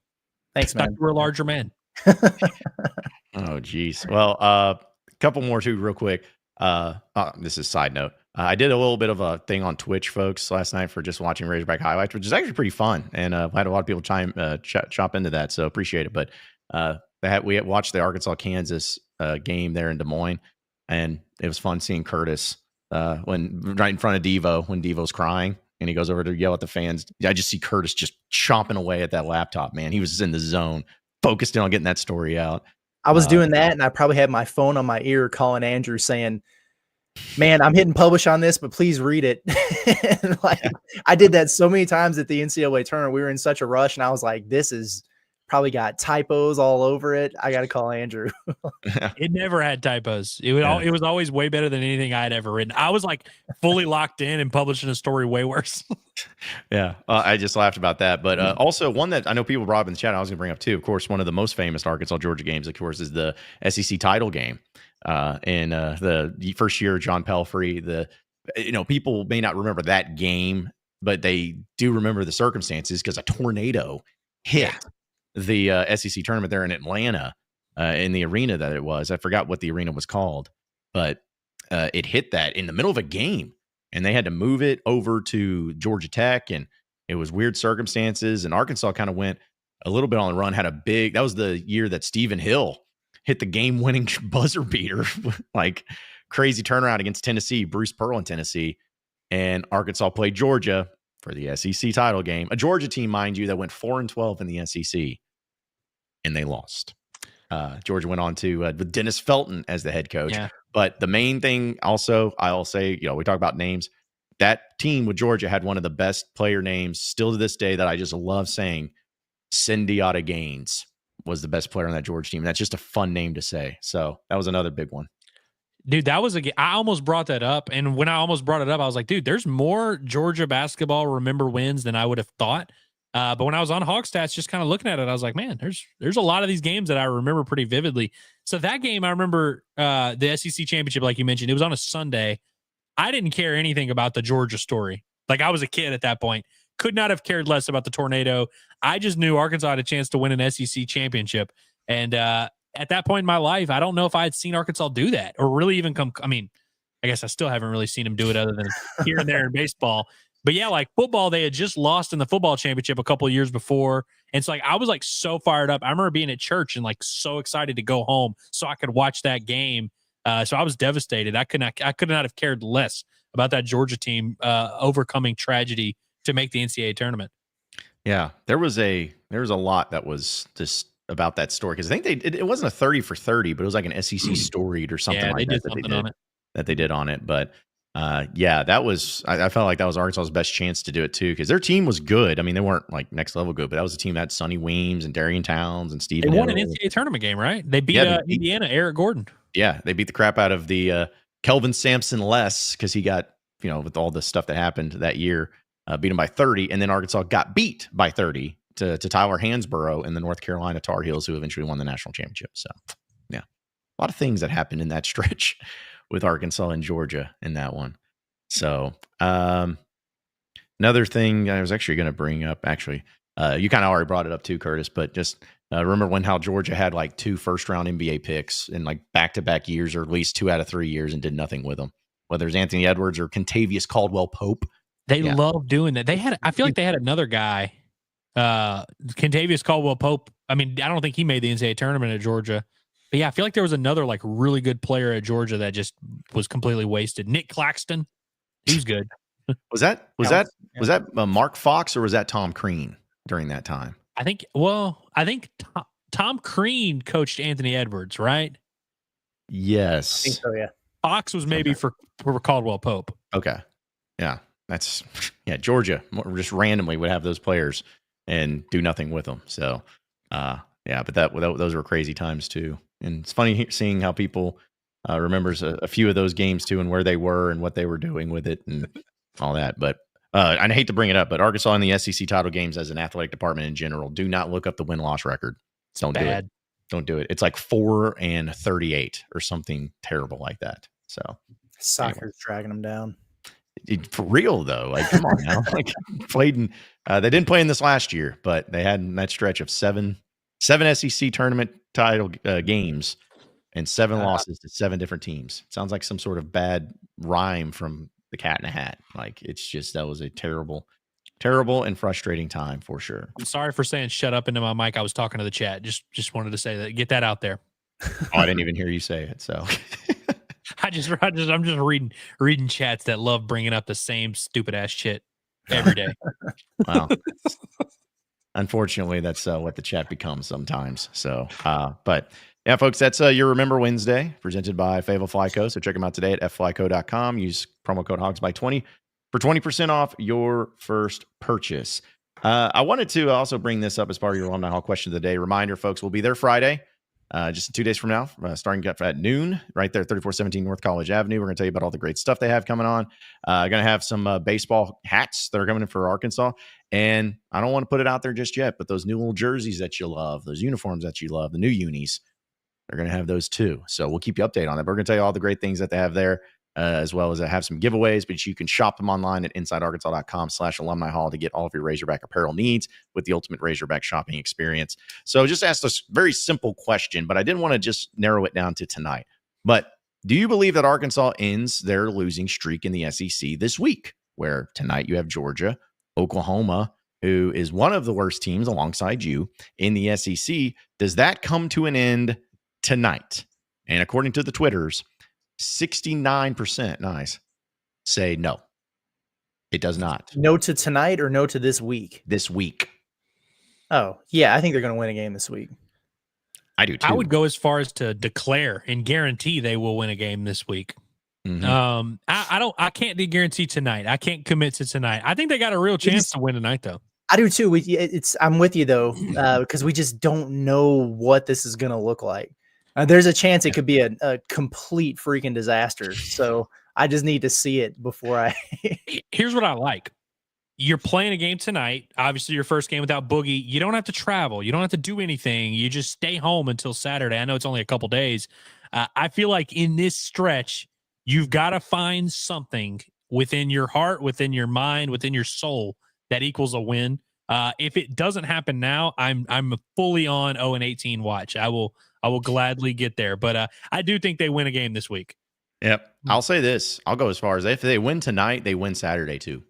Thanks, man. You were a larger man. Oh, geez. Well, a couple more too, real quick. This is a side note. I did a little bit of a thing on Twitch, folks, last night for just watching Razorback highlights, which is actually pretty fun, and I had a lot of people chop into that, so appreciate it. But we had watched the Arkansas-Kansas game there in Des Moines, and it was fun seeing Curtis when right in front of Devo when Devo's crying. And he goes over to yell at the fans. I just see Curtis just chomping away at that laptop, man. He was in the zone, focused in on getting that story out. I was doing that, and I probably had my phone on my ear calling Andrew saying, man, I'm hitting publish on this, but please read it. I did that so many times at the NCAA tournament. We were in such a rush, and I was like, this is probably got typos all over it. I got to call Andrew. It never had typos. It was always way better than anything I had ever written. I was like fully locked in and publishing a story way worse. Yeah, I just laughed about that. But also one that I know people brought up in the chat, I was going to bring up too. Of course, one of the most famous Arkansas-Georgia games, of course, is the SEC title game. In the first year, John Pelfrey. People may not remember that game, but they do remember the circumstances because a tornado hit the SEC tournament there in Atlanta, in the arena that it was. I forgot what the arena was called, but it hit that in the middle of a game, and they had to move it over to Georgia Tech, and it was weird circumstances. And Arkansas kind of went a little bit on the run. That was the year that Stephen Hill hit the game-winning buzzer beater, like crazy turnaround against Tennessee, Bruce Pearl in Tennessee, and Arkansas played Georgia for the SEC title game. A Georgia team, mind you, that went 4-12 in the SEC, and they lost. Georgia went on to with Dennis Felton as the head coach. Yeah. But the main thing also, I'll say, we talk about names. That team with Georgia had one of the best player names still to this day that I just love saying. Cindiata Gaines was the best player on that Georgia team. And that's just a fun name to say. So that was another big one. Dude, I almost brought that up. And when I almost brought it up, I was like, dude, there's more Georgia basketball remember wins than I would have thought. But when I was on Hog Stats, just kind of looking at it, I was like, man, there's a lot of these games that I remember pretty vividly. So that game, I remember the SEC championship, like you mentioned, it was on a Sunday. I didn't care anything about the Georgia story. Like, I was a kid at that point. Could not have cared less about the tornado. I just knew Arkansas had a chance to win an SEC championship. And at that point in my life, I don't know if I had seen Arkansas do that or really even come. I mean, I guess I still haven't really seen them do it other than here and there in baseball. But yeah, like football, they had just lost in the football championship a couple of years before. And so like I was like so fired up. I remember being at church and like so excited to go home so I could watch that game. So I was devastated. I could not have cared less about that Georgia team overcoming tragedy to make the NCAA tournament. Yeah, there was a lot that was just about that story, because I think it wasn't a 30 for 30, but it was like an SEC storied or something like that. That they did on it. But yeah, that was, I felt like that was Arkansas's best chance to do it too, because their team was good. I mean, they weren't like next level good, but that was a team that had Sonny Weems and Darian Towns and Steve. They won an NCAA tournament game, right? They beat Indiana, Eric Gordon. Yeah, they beat the crap out of the Kelvin Sampson less, because he got, with all the stuff that happened that year, beat him by 30. And then Arkansas got beat by 30 to Tyler Hansborough and the North Carolina Tar Heels, who eventually won the national championship. So yeah, a lot of things that happened in that stretch with Arkansas and Georgia in that one. So another thing I was actually going to bring up, you kind of already brought it up too, Curtis, but just remember how Georgia had like 2 first-round NBA picks in like back-to-back years, or at least 2 out of 3 years, and did nothing with them, whether it's Anthony Edwards or Contavious Caldwell-Pope. They love doing that. I feel like they had another guy, Contavious Caldwell-Pope. I mean, I don't think he made the NCAA tournament at Georgia. But yeah, I feel like there was another like really good player at Georgia that just was completely wasted. Nick Claxton, he was good. Was that Mark Fox, or was that Tom Crean during that time? I think Tom Crean coached Anthony Edwards, right? Yes, I think so. Yeah, Fox was maybe for Caldwell Pope. Okay, yeah, Georgia just randomly would have those players and do nothing with them. So, yeah, but those were crazy times too. And it's funny seeing how people remembers a few of those games too, and where they were and what they were doing with it and all that. But I hate to bring it up, but Arkansas in the SEC title games as an athletic department in general, do not look up the win-loss record. Don't do it. Don't do it. It's like 4-38 or something terrible like that. So soccer's dragging them down. For real though, like come on now. Like played in, they didn't play in this last year, but they had that stretch of seven SEC tournament title games and 7 losses to 7 different teams. Sounds like some sort of bad rhyme from The Cat in the Hat. Like that was a terrible and frustrating time for sure. I'm sorry for saying shut up into my mic. I was talking to the chat. Just wanted to say that, get that out there. Oh, I didn't even hear you say it. So I'm just reading chats that love bringing up the same stupid ass shit every day. Wow. Unfortunately, that's what the chat becomes sometimes. So, but yeah, folks, that's your Remember Wednesday presented by Fayetteville Fly Co. So check them out today at fflyco.com. Use promo code HOGS20 for 20% off your first purchase. I wanted to also bring this up as part of your Alumni Hall question of the day. Reminder, folks, we'll be there Friday, just 2 days from now, starting at noon, right there, 3417 North College Avenue. We're going to tell you about all the great stuff they have coming on. Going to have some baseball hats that are coming in for Arkansas. And I don't want to put it out there just yet, but those new little jerseys that you love, those uniforms that you love, the new unis, they're going to have those too. So we'll keep you updated on that. But we're going to tell you all the great things that they have there, as well as have some giveaways, but you can shop them online at insidearkansas.com/alumni hall to get all of your Razorback apparel needs with the ultimate Razorback shopping experience. So just asked a very simple question, but I didn't want to just narrow it down to tonight. But do you believe that Arkansas ends their losing streak in the SEC this week, where tonight you have Georgia, Oklahoma, who is one of the worst teams alongside you in the SEC? Does that come to an end tonight? And according to the Twitters, 69% say no. It does not. No to tonight or no to this week? This week. Oh, yeah, I think they're going to win a game this week. I do too. I would go as far as to declare and guarantee they will win a game this week. Mm-hmm. I can't guarantee tonight. I can't commit to tonight. I think they got a real chance to win tonight though. I do too. I'm with you though, because we just don't know what this is going to look like. There's a chance it could be a complete freaking disaster. So I just need to see it before I. Here's what I like. you're playing a game tonight. Obviously, your first game without Boogie. You don't have to travel. You don't have to do anything. You just stay home until Saturday. I know it's only a couple days. I feel like in this stretch, you've got to find something within your heart, within your mind, within your soul that equals a win. If it doesn't happen now, I'm fully on 0-18 watch. I will gladly get there. But I do think they win a game this week. Yep. I'll say this. I'll go as far as if they win tonight, they win Saturday too.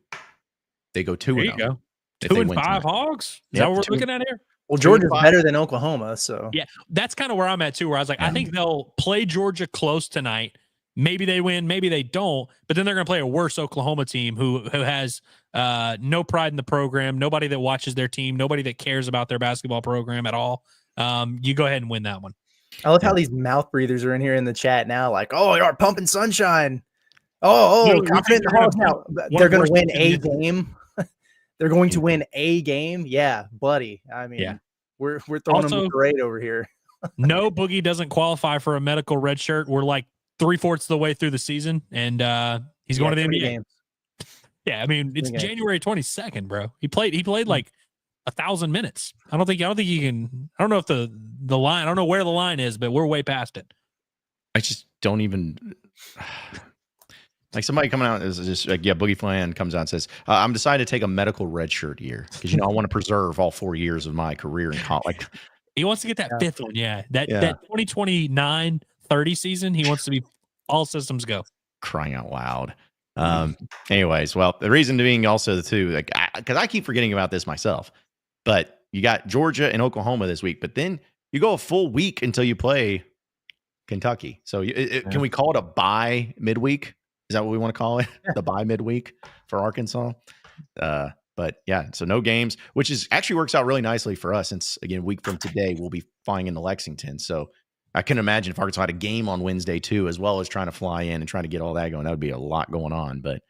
They go 2-0. There you go. 2-5 Hogs. Is that what we're looking at here? Well, Georgia's better than Oklahoma, so yeah, that's kind of where I'm at too. Where I was like, I think they'll play Georgia close tonight. Maybe they win, maybe they don't. But then they're going to play a worse Oklahoma team who has no pride in the program, nobody that watches their team, nobody that cares about their basketball program at all. You go ahead and win that one. I love how these mouth breathers are in here in the chat now. Like, oh, you're pumping sunshine. Oh, confident in the Hogs now. They're going to win a game. They're going to win a game. Yeah, buddy. I mean, we're throwing them a parade over here. No, Boogie doesn't qualify for a medical red shirt. We're like 3/4 of the way through the season, and he's going to the NBA. Games. Yeah, I mean, it's January 22nd, bro. He played like 1,000 minutes. I don't think he can. I don't know if the line. I don't know where the line is, but we're way past it. I just don't even. Like somebody coming out is just like, yeah, Boogie Fland comes out and says, I'm deciding to take a medical red shirt year because, I want to preserve all 4 years of my career in college. Like, he wants to get that fifth one. Yeah. That 2029-30 season, he wants to be all systems go. Crying out loud. Anyways, well, the reason being also too, like, because I keep forgetting about this myself, but you got Georgia and Oklahoma this week, but then you go a full week until you play Kentucky. So can we call it a bye midweek? Is that what we want to call it? The bye midweek for Arkansas. But yeah, so no games, which is actually works out really nicely for us since, again, a week from today, we'll be flying into Lexington. So I can imagine if Arkansas had a game on Wednesday too, as well as trying to fly in and trying to get all that going, that would be a lot going on. But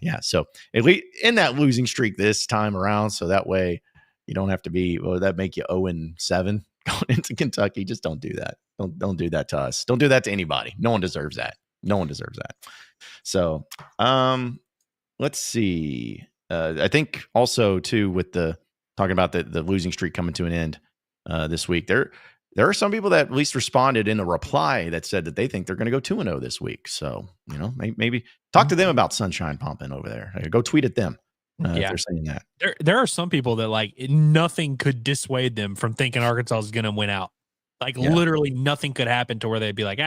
yeah, so at least in that losing streak this time around, so that way you don't have to be, that make you 0-7 going into Kentucky. Just don't do that. Don't do that to us. Don't do that to anybody. No one deserves that. No one deserves that. So let's see. I think also too with the talking about the losing streak coming to an end this week, there are some people that at least responded in a reply that said that they think they're going to go 2-0 this week. So, maybe talk to them about sunshine pumping over there. Go tweet at them if they're saying that. There are some people that like nothing could dissuade them from thinking Arkansas is going to win out. Like literally nothing could happen to where they'd be like,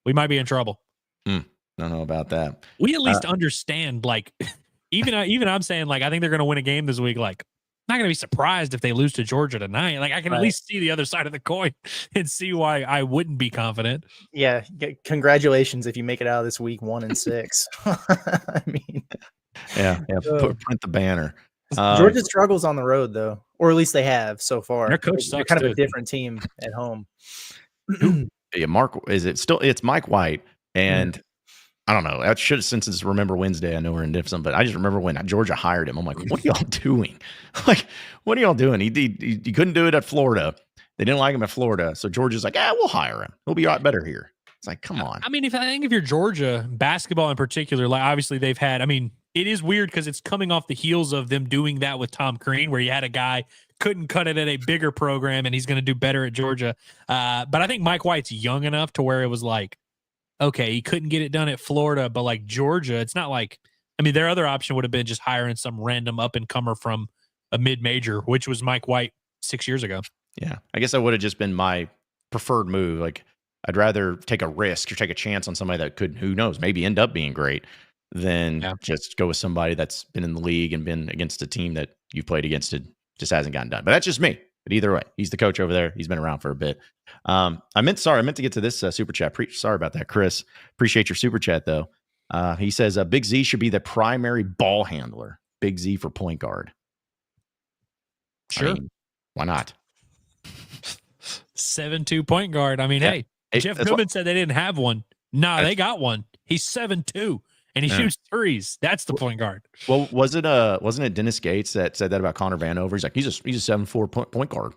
we might be in trouble. Don't know about that. We at least understand, like, even I'm saying, like, I think they're going to win a game this week. Like, I'm not going to be surprised if they lose to Georgia tonight. Like, I can at least see the other side of the coin and see why I wouldn't be confident. Yeah. Congratulations if you make it out of this week 1-6. I mean, print the banner. Georgia struggles on the road, though, or at least they have so far. Their coach sucks. They're kind of a different team at home. Yeah, it's Mike White. And I don't know. I should, since it's Remember Wednesday, I know we're indifferent, but I just remember when Georgia hired him. I'm like, what are y'all doing? Like, what are y'all doing? He couldn't do it at Florida. They didn't like him at Florida. So Georgia's like, we'll hire him. He'll be a lot better here. It's like, come on. I mean, if you're Georgia, basketball in particular, like obviously they've had, I mean, it is weird because it's coming off the heels of them doing that with Tom Crean, where you had a guy couldn't cut it at a bigger program and he's going to do better at Georgia. But I think Mike White's young enough to where it was like, okay, he couldn't get it done at Florida, but like Georgia, it's not like, I mean, their other option would have been just hiring some random up-and-comer from a mid-major, which was Mike White 6 years ago. Yeah, I guess that would have just been my preferred move. Like, I'd rather take a risk or take a chance on somebody that could, who knows, maybe end up being great than just go with somebody that's been in the league and been against a team that you played against it just hasn't gotten done. But that's just me. But either way, he's the coach over there. He's been around for a bit. I meant to get to this super chat. Sorry about that, Chris. Appreciate your super chat, though. He says, Big Z should be the primary ball handler. Big Z for point guard. Sure. I mean, why not? 7'2" point guard. I mean, hey, Jeff Goodman said they didn't have one. Nah, they got one. He's 7'2", and he shoots threes. That's the point guard. Well, wasn't it Dennis Gates that said that about Connor Vanover? He's like, he's a 7'4" point guard.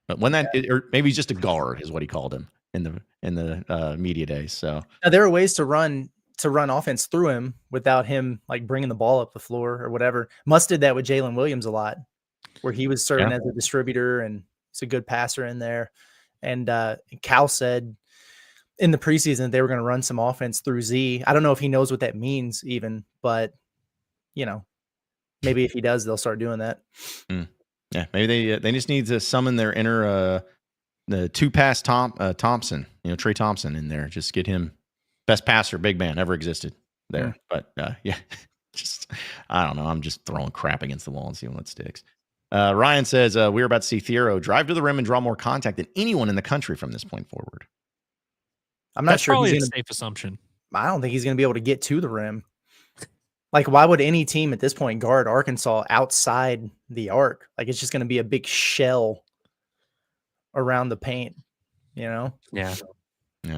But when or maybe he's just a guard is what he called him in the media days. So now, there are ways to run to run offense through him without him like bringing the ball up the floor or whatever. Musk did that with Jalen Williams a lot, where he was serving as a distributor and he's a good passer in there. And Cal said in the preseason they were going to run some offense through Z. I don't know if he knows what that means even, but maybe if he does, they'll start doing that. Yeah, maybe they just need to summon their inner the two-pass Thompson, Trey Thompson in there. Just get him best passer, big man ever existed there. But just I don't know. I'm just throwing crap against the wall and seeing what sticks. Ryan says we're about to see Thiero drive to the rim and draw more contact than anyone in the country from this point forward. I'm not That's sure. Probably a safe assumption. I don't think he's going to be able to get to the rim. Like, why would any team at this point guard Arkansas outside the arc? Like, it's just going to be a big shell around the paint, Yeah. Yeah.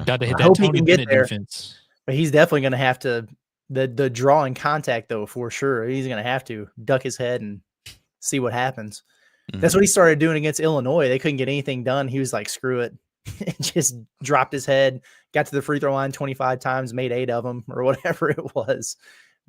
Got to hit I that hope he Tony can get Bennett there. defense. But he's definitely going to have to the drawing contact though, for sure. He's going to have to duck his head and see what happens. That's what he started doing against Illinois. They couldn't get anything done. He was like, screw it. Just dropped his head, got to the free throw line 25 times, made 8 of them or whatever it was.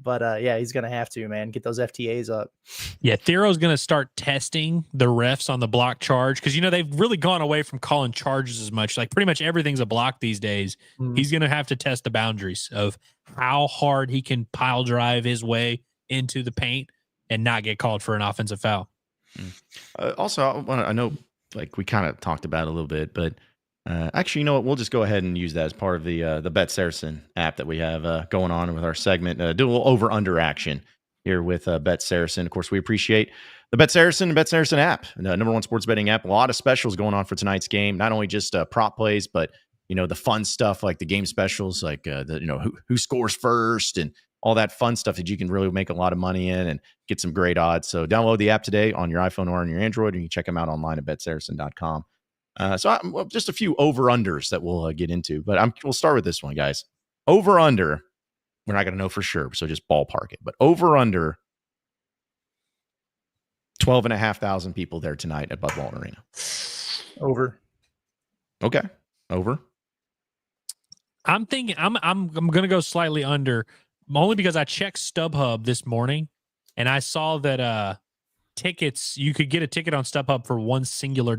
But he's going to have to, man, get those FTAs up. Yeah, Thiero's going to start testing the refs on the block charge because, they've really gone away from calling charges as much. Like pretty much everything's a block these days. He's going to have to test the boundaries of how hard he can pile drive his way into the paint and not get called for an offensive foul. Also, I know like we kind of talked about it a little bit, but actually, you know what? We'll just go ahead and use that as part of the Bet Saracen app that we have going on with our segment. Do a little over-under action here with Bet Saracen. Of course, we appreciate the Bet Saracen and Bet Saracen app, the number one sports betting app. A lot of specials going on for tonight's game. Not only just prop plays, but the fun stuff like the game specials, like who scores first and all that fun stuff that you can really make a lot of money in and get some great odds. So download the app today on your iPhone or on your Android, and you can check them out online at betsaracen.com. Just a few over-unders that we'll get into, but we'll start with this one, guys. Over-under, we're not going to know for sure, so just ballpark it. But over-under, 12,500 people there tonight at Bud Walton Arena. Over. Okay, over. I'm thinking I'm going to go slightly under, only because I checked StubHub this morning and I saw that tickets, you could get a ticket on StubHub for $1 singular.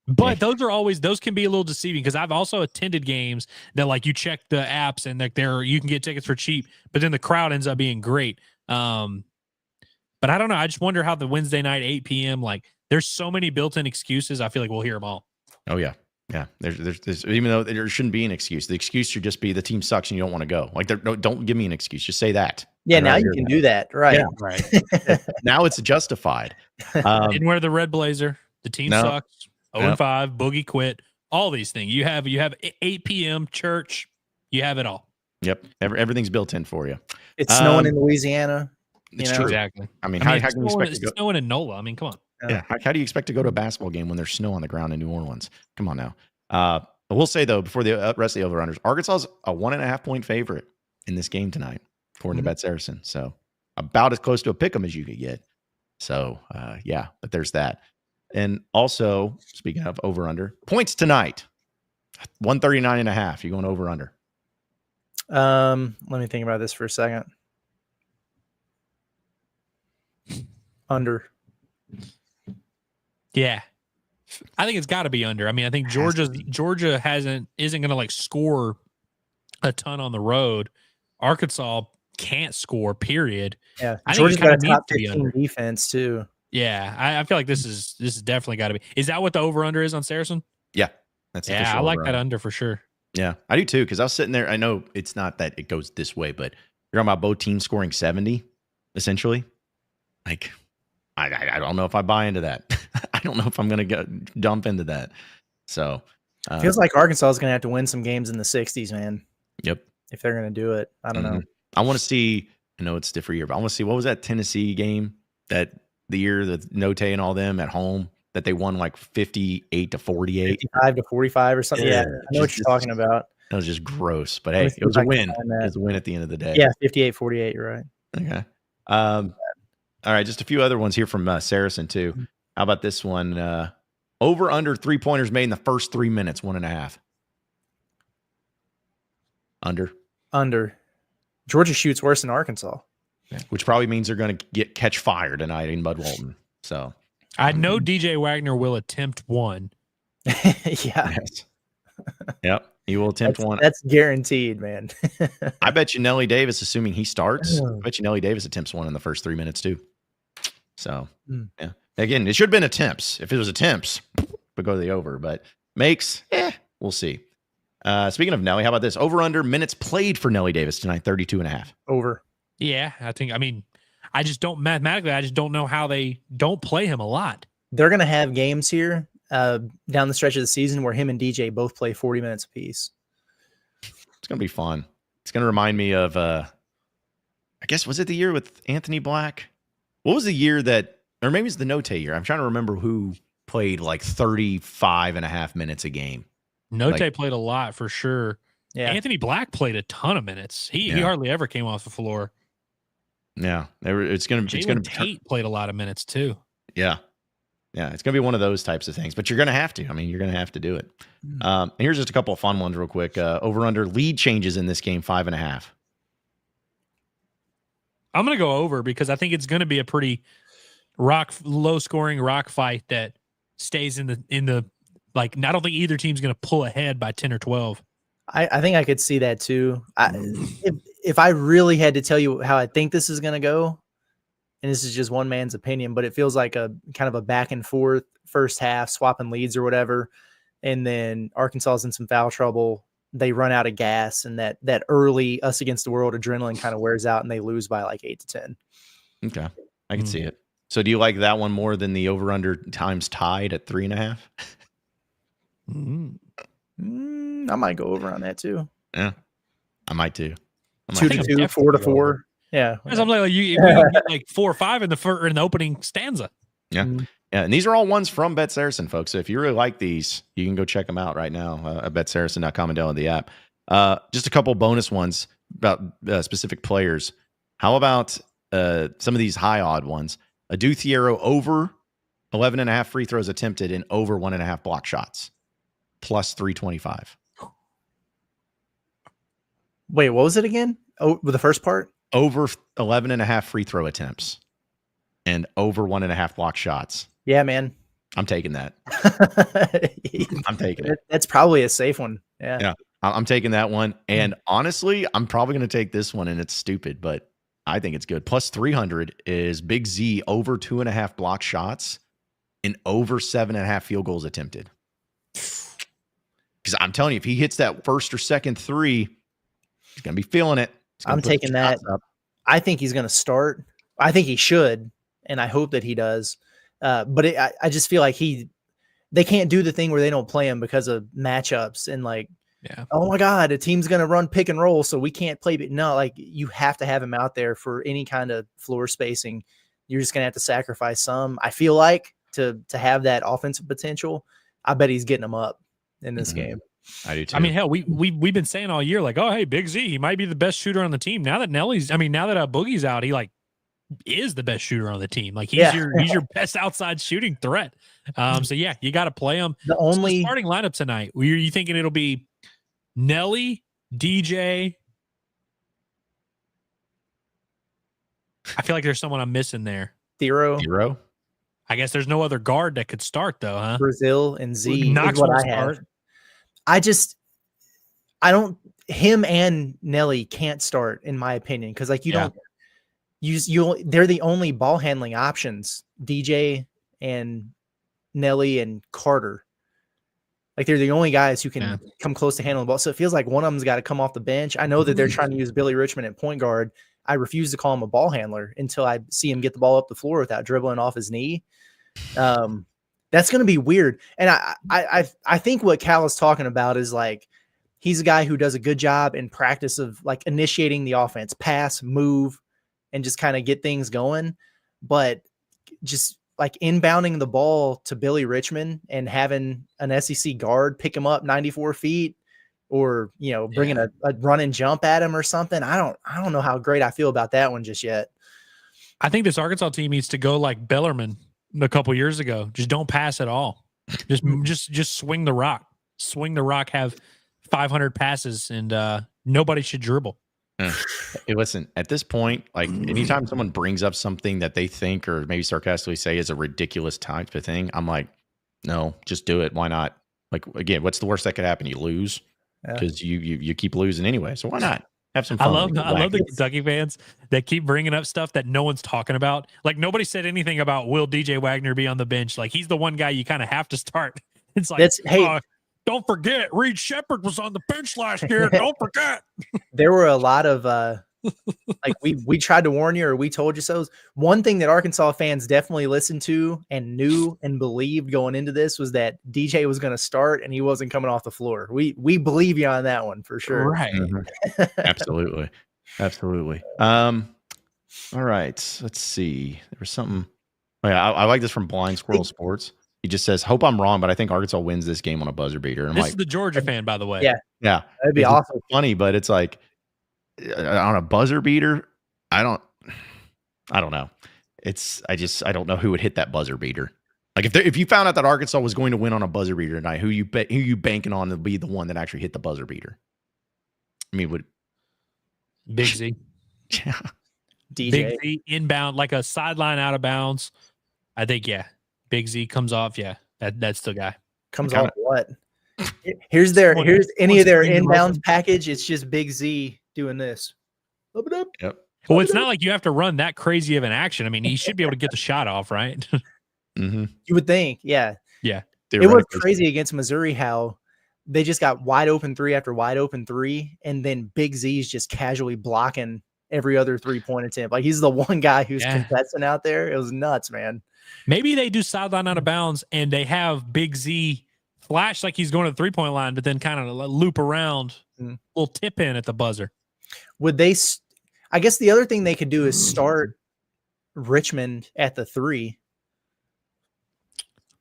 But those can be a little deceiving because I've also attended games that like you check the apps and like you can get tickets for cheap, but then the crowd ends up being great. But I don't know. I just wonder how the Wednesday night 8 p.m. like there's so many built-in excuses. I feel like we'll hear them all. Oh yeah. Yeah, there's even though there shouldn't be an excuse. The excuse should just be the team sucks and you don't want to go. Like, don't give me an excuse. Just say that. Yeah, now you can do that. Right. Yeah, right. Now it's justified. Didn't wear the red blazer. The team sucks. 0-5. Boogie quit. All these things. You have 8 p.m. church. You have it all. Yep. Everything's built in for you. It's snowing in Louisiana. It's true. Exactly. I mean, how can you expect to go? It's snowing in NOLA. I mean, come on. Yeah. How do you expect to go to a basketball game when there's snow on the ground in New Orleans? Come on now. I will say, though, before the rest of the over-unders, Arkansas is a 1.5-point favorite in this game tonight, according to Bet Saracen. So about as close to a pick 'em as you could get. So, but there's that. And also, speaking of over-under, points tonight, 139.5. You going over-under? Let me think about this for a second. Under. Yeah. I think it's got to be under. I mean, I think Georgia isn't going to like score a ton on the road. Arkansas can't score, period. Yeah. I Georgia's think got a top to be 15 under. defense too. Yeah. I feel like this is definitely got to be. Is that what the over under is on Saracen? Yeah. That's I like that under for sure. Yeah, I do too, because I was sitting there. I know it's not that it goes this way, but you're talking about both teams scoring 70, essentially. Like, I don't know if I buy into that. I don't know if I'm going to dump into that. So feels like Arkansas is going to have to win some games in the 60s, man. Yep. If they're going to do it, I don't know. I want to see. I know it's a different year, but I want to see what was that Tennessee game that the year that Note and all them at home that they won like 58-48, 55-45 or something. Yeah, I know what you're talking about. That was just gross, but hey, it was a win. It was a win at the end of the day. Yeah, 58-48. You're right. Okay. All right, just a few other ones here from Saracen too. How about this one? Over under 3-pointers made in the first 3 minutes, 1.5. Under. Georgia shoots worse than Arkansas. Which probably means they're going to catch fire tonight in Bud Walton. So I know DJ Wagner will attempt one. Yeah. yes. Yep. He will attempt one. That's guaranteed, man. I bet you Nelly Davis, assuming he starts, I bet you Nelly Davis attempts one in the first 3 minutes too. So yeah. Again, it should have been attempts. If it was attempts, we go to the over, but makes, we'll see. Speaking of Nelly, how about this? Over under minutes played for Nelly Davis tonight, 32.5. Over. Yeah, I just don't know how they don't play him a lot. They're going to have games here down the stretch of the season where him and DJ both play 40 minutes apiece. It's going to be fun. It's going to remind me of, I guess, was it the year with Anthony Black? What was the year that, or maybe it's the Note year. I'm trying to remember who played like 35.5 minutes a game. Note played a lot for sure. Yeah. Anthony Black played a ton of minutes. He hardly ever came off the floor. Yeah, it's going to Tate played a lot of minutes too. Yeah. Yeah, it's going to be one of those types of things, but you're going to have to. I mean, you're going to have to do it. Here's just a couple of fun ones real quick. Over under lead changes in this game, 5.5. I'm going to go over because I think it's going to be a pretty low scoring rock fight that stays in the like. I don't think either team's going to pull ahead by 10 or 12. I think I could see that too. If I really had to tell you how I think this is going to go, and this is just one man's opinion, but it feels like a kind of a back and forth first half, swapping leads or whatever. And then Arkansas's in some foul trouble. They run out of gas, and that early us against the world adrenaline kind of wears out, and they lose by like 8 to 10. Okay. I can see it. So do you like that one more than the over under times tied at 3.5? I might go over on that too. Yeah, I might too. 2 to 2, 4 to 4. Yeah, because I'm like, you get like 4 or 5 in the opening stanza. Yeah, yeah, and these are all ones from Bet Saracen, folks. So if you really like these, you can go check them out right now at betsaracen.com and download the app. Just a couple bonus ones about specific players. How about some of these high odd ones? Adu Thiero over 11.5 free throws attempted and over 1.5 block shots, plus 325. Wait, what was it again? Oh, with the first part? Over 11.5 free throw attempts and over 1.5 block shots. Yeah, man. I'm taking that. I'm taking it. That's probably a safe one. Yeah. Yeah. I'm taking that one. And honestly, I'm probably going to take this one, and it's stupid, but I think it's good. Plus 300 is Big Z over 2.5 block shots and over 7.5 field goals attempted. Because I'm telling you, if he hits that first or second three, he's going to be feeling it. I'm taking that. I think he's going to start. I think he should, and I hope that he does. But I just feel like they can't do the thing where they don't play him because of matchups and like, oh my God, a team's going to run pick and roll, so we can't play. No, like you have to have him out there for any kind of floor spacing. You're just going to have to sacrifice some. I feel like to have that offensive potential, I bet he's getting them up in this game. I do too. I mean, hell, we've been saying all year, like, oh, hey, Big Z, he might be the best shooter on the team. Now that Boogie's out, he like is the best shooter on the team. Like he's your best outside shooting threat. So yeah, you got to play him. The only starting lineup tonight. Were you thinking it'll be Nelly, DJ? I feel like there's someone I'm missing there. Thiero. I guess there's no other guard that could start though, huh? Brazil and Z. Knox is what will I have. start. Him and Nelly can't start in my opinion. Cause like they're the only ball handling options, DJ and Nelly and Carter. Like they're the only guys who can come close to handling the ball. So it feels like one of them's got to come off the bench. I know that they're trying to use Billy Richmond at point guard. I refuse to call him a ball handler until I see him get the ball up the floor without dribbling off his knee. That's going to be weird. And I think what Cal is talking about is like, he's a guy who does a good job in practice of like initiating the offense, pass, move, and just kind of get things going. But just like inbounding the ball to Billy Richmond and having an SEC guard pick him up 94 feet or, bringing a run and jump at him or something. I don't know how great I feel about that one just yet. I think this Arkansas team needs to go like Bellarmine a couple years ago. Just don't pass at all. Just swing the rock. Swing the rock, have 500 passes and nobody should dribble. Hey, listen, at this point, like anytime someone brings up something that they think or maybe sarcastically say is a ridiculous type of thing, I'm like, no, just do it. Why not? Like, again, what's the worst that could happen? You lose because you keep losing anyway. So why not have some fun? I love the Kentucky fans that keep bringing up stuff that no one's talking about. Like nobody said anything about will DJ Wagner be on the bench? Like he's the one guy you kind of have to start. It's like, don't forget, Reed Shepherd was on the bench last year. Don't forget. There were a lot of like we tried to warn you or we told you so. One thing that Arkansas fans definitely listened to and knew and believed going into this was that DJ was going to start and he wasn't coming off the floor. We believe you on that one for sure. Right. Mm-hmm. Absolutely. Absolutely. All right. Let's see. There was something. Oh, yeah, I like this from Blind Squirrel Sports. He just says, hope I'm wrong, but I think Arkansas wins this game on a buzzer beater. And this is the Georgia fan, by the way. Yeah. Yeah. That'd be awesome. Funny, but it's like on a buzzer beater. I don't know. I don't know who would hit that buzzer beater. Like if you found out that Arkansas was going to win on a buzzer beater tonight, who you banking on to be the one that actually hit the buzzer beater? I mean, would Big Z. Yeah. DJ. Big Z inbound, like a sideline out of bounds. I think, yeah. Big Z comes off. Yeah. That's the guy. Comes off what? Here's any of their inbounds package. It's just Big Z doing this. Yep. Well, it's not like you have to run that crazy of an action. I mean, he should be able to get the shot off, right? Mm-hmm. You would think, yeah. Yeah. It was crazy against Missouri how they just got wide open three after wide open three, and then Big Z's just casually blocking every other 3-point attempt. Like he's the one guy who's contesting out there. It was nuts, man. Maybe they do sideline out of bounds and they have Big Z flash like he's going to the 3-point line, but then kind of loop around, little tip in at the buzzer. Would they? I guess the other thing they could do is start Richmond at the 3.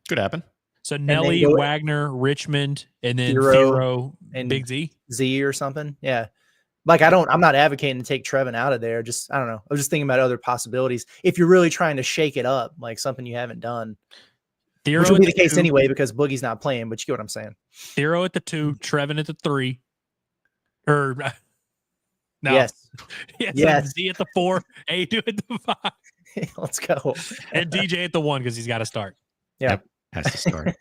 Could happen. So Nelly, Wagner, Richmond, and then Thero and Big Z or something. Yeah. Like I'm not advocating to take Trevin out of there. Just, I don't know. I was just thinking about other possibilities. If you're really trying to shake it up, like something you haven't done, Thero which will be the case anyway, because Boogie's not playing, but you get what I'm saying. Thero at the 2, Trevin at the 3. Or no. Yes. Yes. Z at the 4, A2 at the 5. Let's go. And DJ at the 1 because he's got to start. Yeah. Yep. Has to start.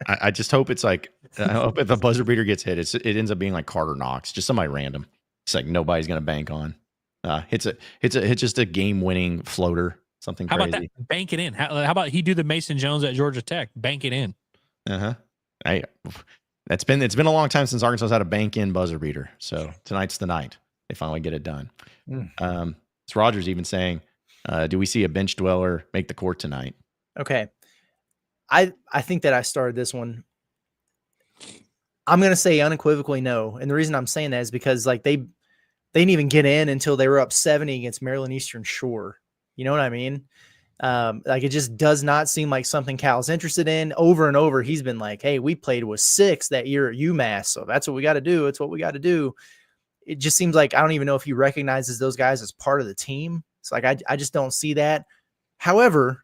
I just hope it's like, I hope if a buzzer beater gets hit, it ends up being like Carter Knox, just somebody random. It's like nobody's gonna bank on. Hits just a game winning floater, something crazy. How about that? Bank it in. How about he do the Mason Jones at Georgia Tech? Bank it in. It's been a long time since Arkansas had a bank in buzzer beater. So tonight's the night they finally get it done. It's Rogers even saying, do we see a bench dweller make the court tonight? Okay. I think that I started this one. I'm going to say unequivocally no. And the reason I'm saying that is because like they didn't even get in until they were up 70 against Maryland Eastern Shore. You know what I mean? Like it just does not seem like something Cal's interested in. Over and over, he's been like, hey, we played with 6 that year at UMass. So that's what we got to do. It's what we got to do. It just seems like, I don't even know if he recognizes those guys as part of the team. It's like, I just don't see that. However,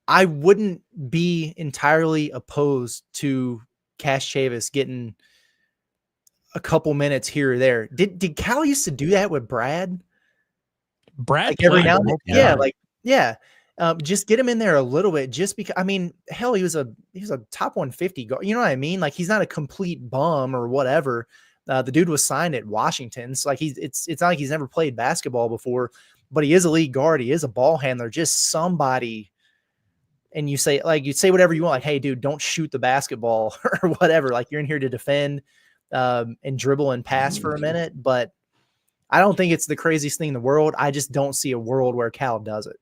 I wouldn't be entirely opposed to Cash Chavis getting a couple minutes here or there. Did Cal used to do that with Brad? Like every now and then? Just get him in there a little bit, just because. I mean, hell, he was a top 150 guard. You know what I mean? Like he's not a complete bum or whatever. The dude was signed at Washington, so like it's not like he's never played basketball before, but he is a league guard. He is a ball handler. Just somebody. And you say whatever you want, like, hey, dude, don't shoot the basketball or whatever. Like you're in here to defend and dribble and pass for a minute. But I don't think it's the craziest thing in the world. I just don't see a world where Cal does it.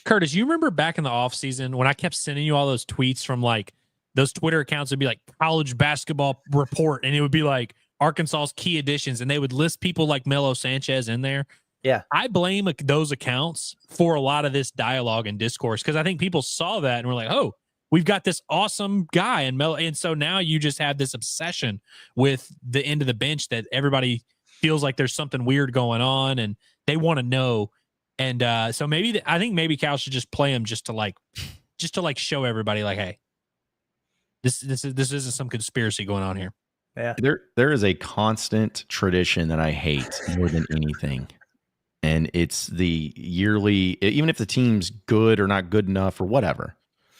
Curtis, you remember back in the offseason when I kept sending you all those tweets from like those Twitter accounts would be like college basketball report, and it would be like Arkansas's key additions, and they would list people like Melo Sanchez in there. Yeah, I blame those accounts for a lot of this dialogue and discourse because I think people saw that and were like, "Oh, we've got this awesome guy," and so now you just have this obsession with the end of the bench that everybody feels like there's something weird going on and they want to know. And so I think maybe Cal should just play him just to show everybody like, hey, this isn't some conspiracy going on here. Yeah. There is a constant tradition that I hate more than anything. And it's the yearly, even if the team's good or not good enough or whatever,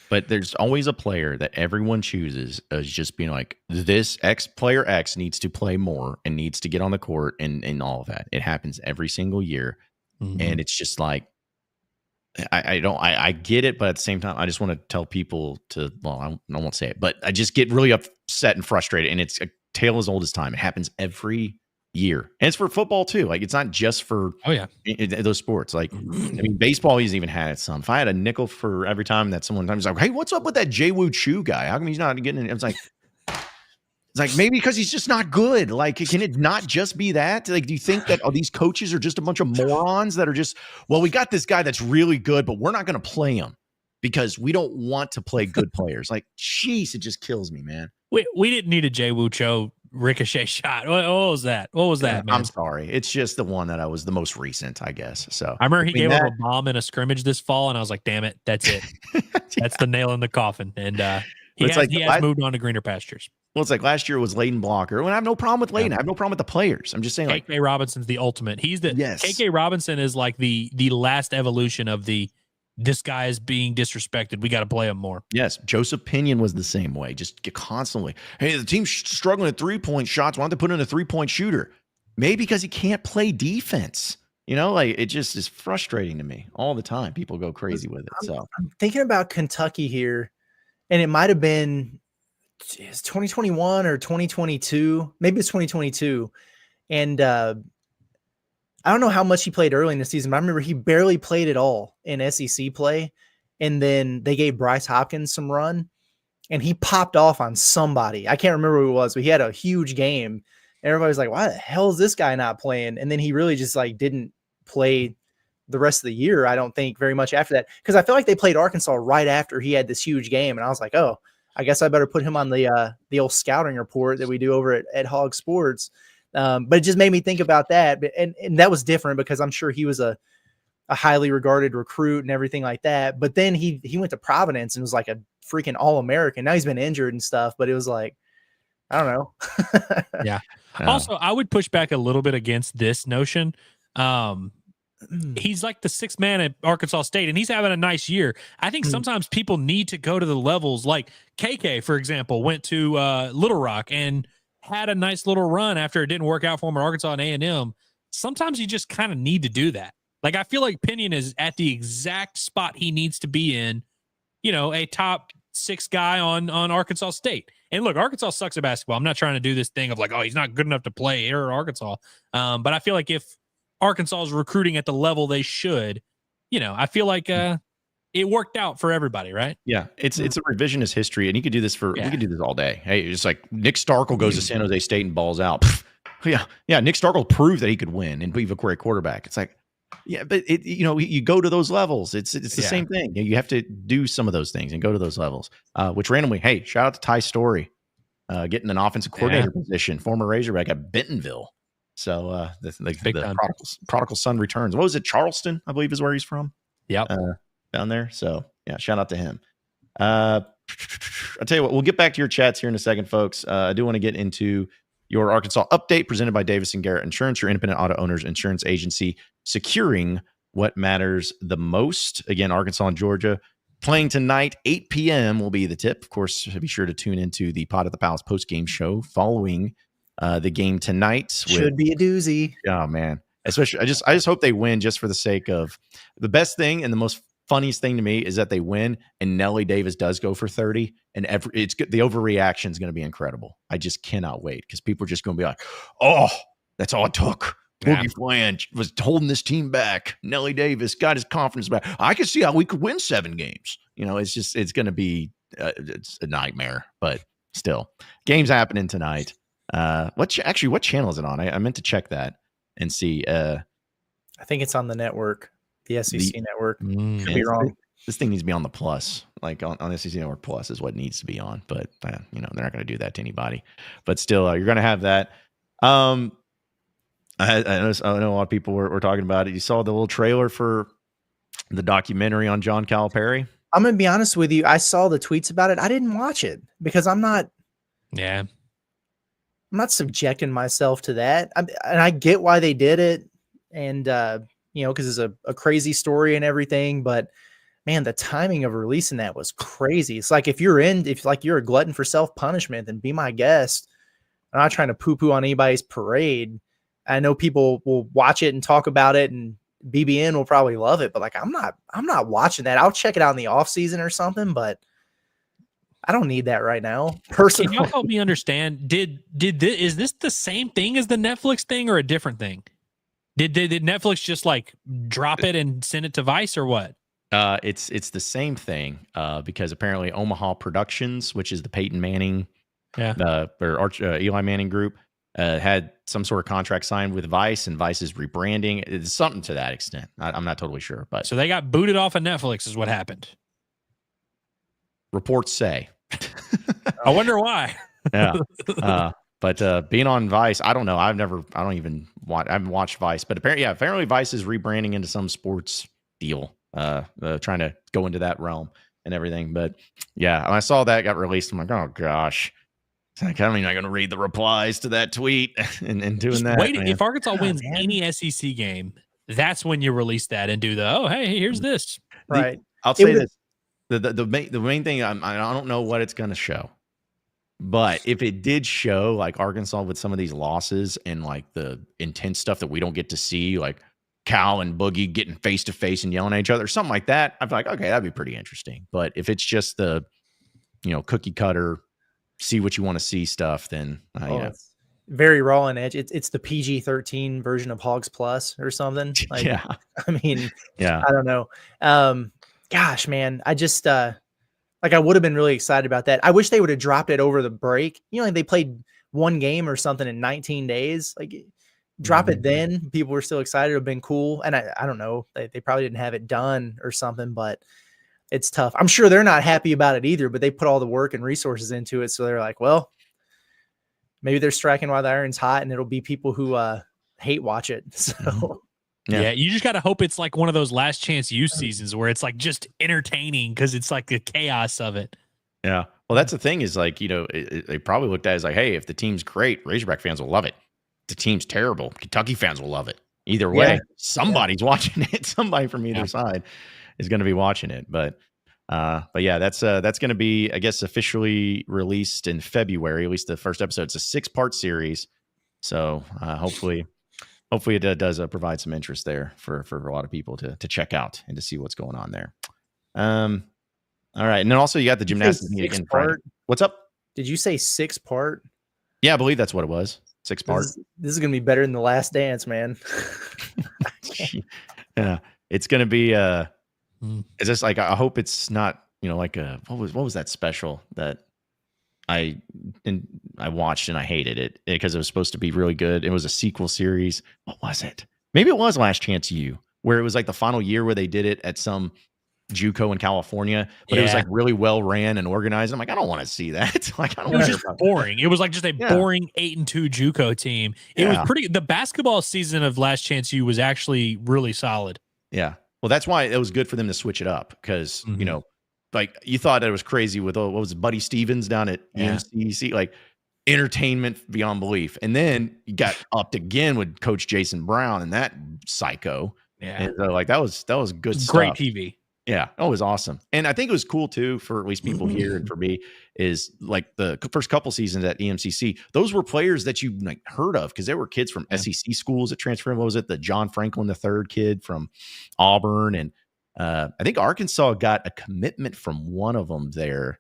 but there's always a player that everyone chooses as just being like, this player X needs to play more and needs to get on the court and all of that. It happens every single year. Mhm. And it's just like, I get it, but at the same time, I just want to tell people to, well, I won't say it, but I just get really upset and frustrated. And it's a tale as old as time. It happens every year. And it's for football too. Like, it's not just for those sports. Like, I mean, baseball, he's even had some. If I had a nickel for every time that someone was like, hey, what's up with that Jay-Woo Chu guy? How come he's not getting it? It's like maybe because he's just not good. Like, can it not just be that? Like, do you think that these coaches are just a bunch of morons that are just, well, we got this guy that's really good, but we're not going to play him because we don't want to play good players? Like, jeez, it just kills me, man. We didn't need a Jay Woo Cho ricochet shot. What was that? What was that, man? I'm sorry. It's just the one that I was the most recent, I guess. So I remember he gave up a bomb in a scrimmage this fall, and I was like, damn it, that's it. That's the nail in the coffin. And he has moved on to greener pastures. Well, it's like last year was Layden Blocker. And I have no problem with Layden. I have no problem with the players. I'm just saying, like, KK Robinson's the ultimate. He's the KK Robinson is like the last evolution of this guy is being disrespected. We got to play him more. Yes. Joseph Pinion was the same way. Just constantly, hey, the team's struggling at 3-point shots. Why don't they put in a 3-point shooter? Maybe because he can't play defense. You know, like, it just is frustrating to me all the time. People go crazy with it. So I'm thinking about Kentucky here, and it might have been 2021 or 2022. Maybe it's 2022. And I don't know how much he played early in the season, but I remember he barely played at all in SEC play. And then they gave Bryce Hopkins some run, and he popped off on somebody. I can't remember who it was, but he had a huge game. Everybody was like, why the hell is this guy not playing? And then he really just like didn't play the rest of the year, I don't think, very much after that. Because I feel like they played Arkansas right after he had this huge game. And I was like, oh, I guess I better put him on the old scouting report that we do over at Hog Sports. But it just made me think about that. And that was different because I'm sure he was a highly regarded recruit and everything like that. But then he went to Providence and was like a freaking All-American. Now he's been injured and stuff, but it was like, I don't know. Yeah. Also, I would push back a little bit against this notion. He's like the sixth man at Arkansas State, and he's having a nice year. I think sometimes people need to go to the levels. Like KK, for example, went to Little Rock and had a nice little run after it didn't work out for him at Arkansas and A&M. Sometimes you just kind of need to do that. Like, I feel like Pinion is at the exact spot he needs to be in, you know, a top 6 guy on Arkansas State. And look, Arkansas sucks at basketball. I'm not trying to do this thing of like, oh, he's not good enough to play here at Arkansas. But I feel like if Arkansas is recruiting at the level they should, you know, I feel like it worked out for everybody, right? Yeah, it's a revisionist history, and you could do this we could do this all day. Hey, it's like Nick Starkel goes to San Jose State and balls out. Yeah, Nick Starkel proved that he could win and be a great quarterback. It's like, yeah, but you go to those levels. It's the same thing. You have to do some of those things and go to those levels. Which randomly, hey, shout out to Ty Story, getting an offensive coordinator position, former Razorback at Bentonville. So the prodigal son returns. What was it? Charleston, I believe, is where he's from. Yep. Down there. So yeah, shout out to him. I'll tell you what, we'll get back to your chats here in a second, folks. I do want to get into your Arkansas update presented by Davis and Garrett Insurance, your independent auto owners insurance agency, securing what matters the most. Again, Arkansas and Georgia playing tonight, 8 p.m. will be the tip. Of course, be sure to tune into the Pod at the Palace post-game show following the game tonight. Should be a doozy. Oh man. Especially, I just hope they win just for the sake of the best thing and the most funniest thing to me is that they win and Nelly Davis does go for 30 and it's good. The overreaction is going to be incredible. I just cannot wait because people are just going to be like, oh, that's all it took. Boogie Fland was holding this team back. Nelly Davis got his confidence back. I could see how we could win 7 games. You know, it's going to be it's a nightmare, but still games happening tonight. What channel is it on? I meant to check that and see. I think it's on the network, the SEC network. Could be wrong. This thing needs to be on the Plus, like on SEC Network Plus is what it needs to be on. But they're not going to do that to anybody. But still, you're going to have that. I know a lot of people were talking about it. You saw the little trailer for the documentary on John Calipari. I'm going to be honest with you. I saw the tweets about it. I didn't watch it because I'm not. Yeah. not subjecting myself to that. And I get why they did it, and because it's a crazy story and everything. But man, the timing of releasing that was crazy. It's like if you're a glutton for self punishment, then be my guest. I'm not trying to poo poo on anybody's parade. I know people will watch it and talk about it, and BBN will probably love it. But like, I'm not watching that. I'll check it out in the off season or something, but I don't need that right now. Personally, can you help me understand? Is this the same thing as the Netflix thing or a different thing? Did Netflix just like drop it and send it to Vice or what? It's the same thing because apparently Omaha Productions, which is the Peyton Manning, Eli Manning group, had some sort of contract signed with Vice, and Vice is rebranding. It's something to that extent. I'm not totally sure, but so they got booted off of Netflix is what happened. Reports say. I wonder why. Yeah. But being on Vice, I don't know. I haven't watched Vice, but apparently Vice is rebranding into some sports deal, trying to go into that realm and everything. But yeah, when I saw that got released, I'm like, oh gosh. I'm not going to read the replies to that tweet and doing just that. Wait, if Arkansas wins any SEC game, that's when you release that and do hey, here's this. Right. I'll say this. The main thing, I don't know what it's going to show, but if it did show like Arkansas with some of these losses and like the intense stuff that we don't get to see, like Cal and Boogie getting face to face and yelling at each other, something like that, I'd be like, okay, that'd be pretty interesting. But if it's just the, cookie cutter, see what you want to see stuff, then it's very raw and edge. It's the PG-13 version of Hogs Plus or something. Like, yeah. I mean, yeah, I don't know. Gosh, man, I just I would have been really excited about that. I wish they would have dropped it over the break. Like they played one game or something in 19 days. Like drop it then. People were still excited. It would have been cool. And I don't know. They probably didn't have it done or something, but it's tough. I'm sure they're not happy about it either, but they put all the work and resources into it. So they're like, well, maybe they're striking while the iron's hot, and it'll be people who hate watch it. So yeah, you just got to hope it's like one of those Last Chance U seasons where it's like just entertaining because it's like the chaos of it. Yeah. Well, that's the thing is like, they probably looked at it as like, hey, if the team's great, Razorback fans will love it. If the team's terrible, Kentucky fans will love it. Either way, somebody's watching it. Somebody from either side is going to be watching it. But yeah, that's going to be, I guess, officially released in February, at least the first episode. It's a 6-part series. So hopefully it does provide some interest there for a lot of people to check out and to see what's going on there. All right. And then also you got the gymnastics meet again Friday. What's up? Did you say 6-part? Yeah, I believe that's what it was. 6-part. This is going to be better than The Last Dance, man. Yeah. It's going to be, it's just like, I hope it's not, like what was that special that I watched and I hated it because it was supposed to be really good. It was a sequel series. What was it? Maybe it was Last Chance U, where it was like the final year where they did it at some JUCO in California, but it was like really well ran and organized. I'm like, I don't want to see that. Like, I don't. It was just boring. It was like just a boring 8-2 JUCO team. It was pretty. The basketball season of Last Chance U was actually really solid. Yeah. Well, that's why it was good for them to switch it up because like you thought it was crazy with what was it, Buddy Stevens down at UMCC, like entertainment beyond belief, and then you got upped again with Coach Jason Brown and that psycho. Yeah, and so, like that was good stuff. Great TV. Yeah, it was awesome. And I think it was cool too for at least people here and for me is like the first couple seasons at EMCC, those were players that you like heard of because they were kids from SEC schools that transferred. What was it? The John Franklin III kid from Auburn. And I think Arkansas got a commitment from one of them there.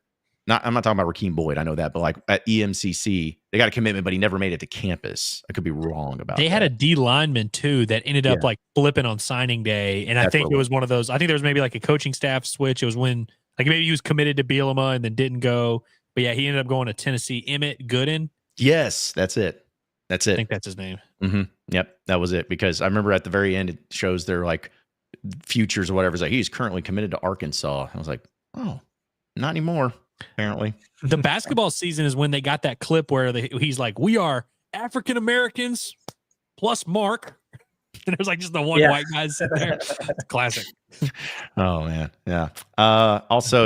I'm not talking about Rakeem Boyd. I know that, but like at EMCC, they got a commitment, but he never made it to campus. I could be wrong about that. They had a D lineman too that ended up like flipping on signing day. And I think it was one of those, I think there was maybe like a coaching staff switch. It was when like maybe he was committed to Bielema and then didn't go. But yeah, he ended up going to Tennessee. Emmett Gooden. Yes, that's it. I think that's his name. Mm-hmm. Yep, that was it. Because I remember at the very end, it shows their like futures or whatever. It's like, he's currently committed to Arkansas. I was like, oh, not anymore. Apparently the basketball season is when they got that clip where he's like, we are African Americans plus Mark. And there's like just the one white guy sitting there. It's classic. Oh man. Yeah. Also,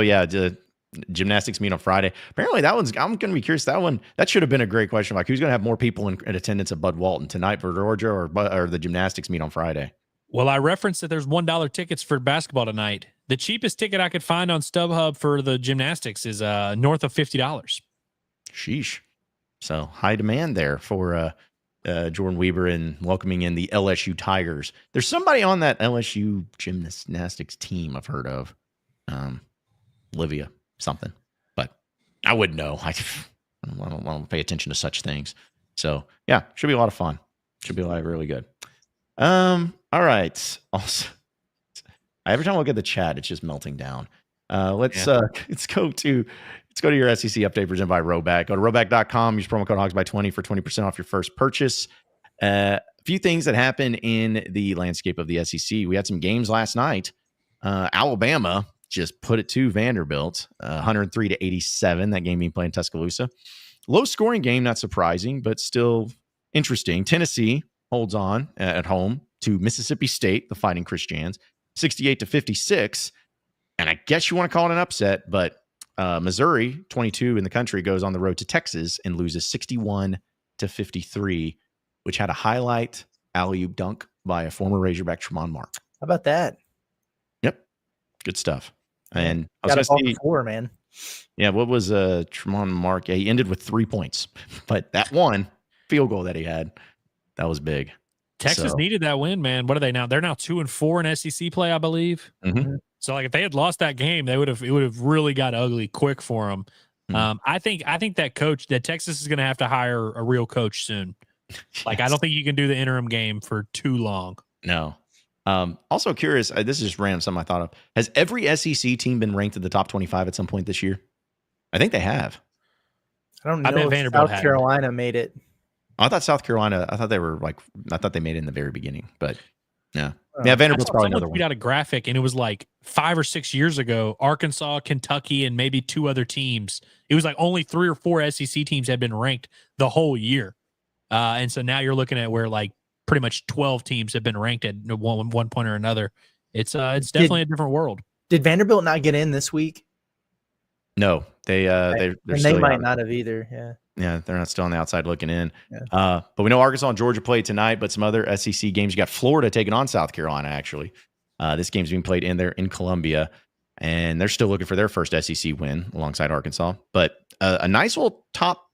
Gymnastics meet on Friday. Apparently, that one's. I'm going to be curious. That should have been a great question. Like, who's going to have more people in attendance at Bud Walton tonight for Georgia or the Gymnastics meet on Friday? Well, I referenced that there's $1 tickets for basketball tonight. The cheapest ticket I could find on StubHub for the Gymnastics is north of $50. Sheesh. So high demand there for Jordan Weber and welcoming in the LSU Tigers. There's somebody on that LSU gymnastics team I've heard of. Olivia something, but I wouldn't know. I don't pay attention to such things. So yeah, should be a lot of fun. Should be really good. All right. Also, every time I look at the chat, it's just melting down. Let's go to your SEC update presented by Rhoback. Go to Rhoback.com. Use promo code HOGS20 for 20% off your first purchase. A few things that happened in the landscape of the SEC. We had some games last night. Alabama just put it to Vanderbilt, 103-87. That game being played in Tuscaloosa. Low scoring game, not surprising, but still interesting. Tennessee holds on at home to Mississippi State, the Fighting Christians, 68-56. And I guess you want to call it an upset, but Missouri, 22 in the country, goes on the road to Texas and loses 61-53, which had a highlight alley-oop dunk by a former Razorback, Tremont Mark. How about that? Yep. Good stuff. And I was got going to see, before, man. Yeah, what was Tremont Mark? Yeah, he ended with 3 points, but that one field goal that he had, that was big. Texas needed that win, man. What are they now? They're now 2-4 in SEC play, I believe. Mm-hmm. So, like, if they had lost that game, it would have really got ugly quick for them. Mm-hmm. I think that Texas is going to have to hire a real coach soon. Like, I don't think you can do the interim game for too long. No. Also curious, this is just random, something I thought of. Has every SEC team been ranked in the top 25 at some point this year? I think they have. I don't know bet if Vanderbilt South Carolina made it. I thought South Carolina, I thought they made it in the very beginning, but yeah. Yeah, Vanderbilt's probably another one. We got a graphic, and it was like 5 or 6 years ago, Arkansas, Kentucky, and maybe 2 other teams. It was like only 3 or 4 SEC teams had been ranked the whole year. And so now you're looking at where like pretty much 12 teams have been ranked at one point or another. It's definitely a different world. Did Vanderbilt not get in this week? No, they might not have either. Yeah, they're not still on the outside looking in. Yeah. But we know Arkansas and Georgia played tonight, but some other SEC games. You got Florida taking on South Carolina, actually. This game's being played in Columbia, and they're still looking for their first SEC win alongside Arkansas. But a nice little top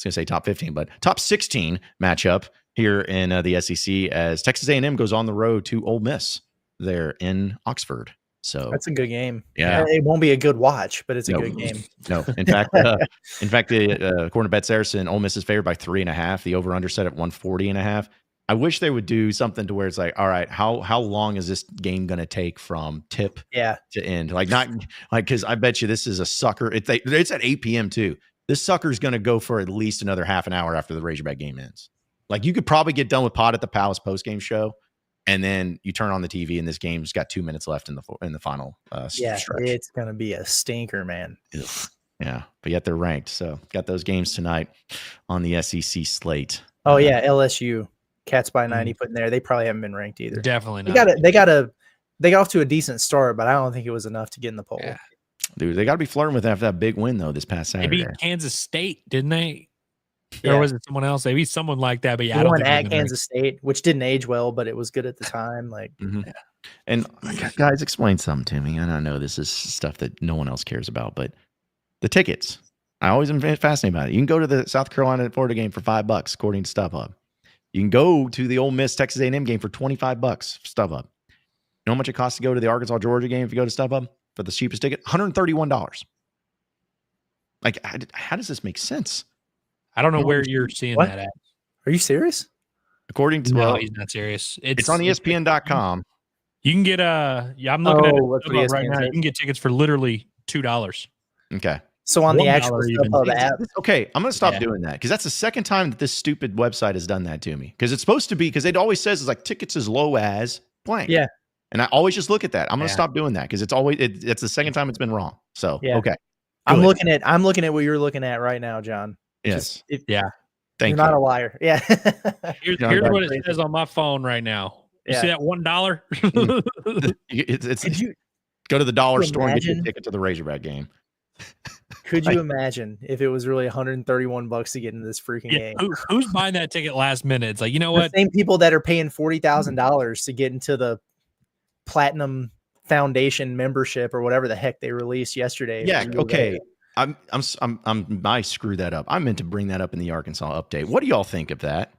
15, but top 16 matchup here in the SEC as Texas A&M goes on the road to Ole Miss there in Oxford. So that's a good game. Yeah, it won't be a good watch, but it's a good game. No, in fact, according to Bet Saracen, Ole Miss is favored by 3.5. The over/under set at 140.5. I wish they would do something to where it's like, all right, how long is this game going to take from tip to end? Like not like because I bet you this is a sucker. It's at 8 p.m. too. This sucker is going to go for at least another half an hour after the Razorback game ends. Like you could probably get done with Pod at the Palace post game show. And then you turn on the TV, and this game's got 2 minutes left in the final stretch. It's gonna be a stinker, man. Ugh. Yeah, but yet they're ranked. So got those games tonight on the SEC slate. Oh yeah, LSU Cats by 90 put in there. They probably haven't been ranked either. Definitely not. They got off to a decent start, but I don't think it was enough to get in the poll. Yeah. Dude, they got to be flirting with after that big win though this past Saturday. They beat Kansas State, didn't they? Yeah. Or was it someone else? Maybe someone like that. But yeah, I don't won think at Kansas State, which didn't age well, but it was good at the time. Like, And guys, explain something to me. And I know this is stuff that no one else cares about, but the tickets. I always am fascinated about it. You can go to the South Carolina Florida game for $5, according to StubHub. You can go to the Ole Miss Texas A&M game for $25, StubHub. You know how much it costs to go to the Arkansas Georgia game if you go to StubHub for the cheapest ticket? $131. Like, how does this make sense? I don't know where you're seeing that at. Are you serious? According to he's not serious. It's on ESPN.com. You can get I'm looking at it right now. You can get tickets for literally $2. Okay. So on the actual StubHub app. Okay, I'm going to stop doing that because that's the second time that this stupid website has done that to me. Because it's supposed to be, because it always says it's like tickets as low as blank. Yeah. And I always just look at that. I'm going to stop doing that because it's the second time it's been wrong. So, okay. I'm looking at what you're looking at right now, John. Yes. Thank you. You're not a liar. Yeah. Here's what it says on my phone right now. You see that $1? Go to the dollar store and get your ticket to the Razorback game. Could you imagine if it was really $131 to get into this freaking game? Who's buying that ticket last minute? It's like, you know The what? same people that are paying $40,000 to get into the Platinum Foundation membership or whatever the heck they released yesterday. Yeah. Okay. I screwed that up. I meant to bring that up in the Arkansas update. What do y'all think of that?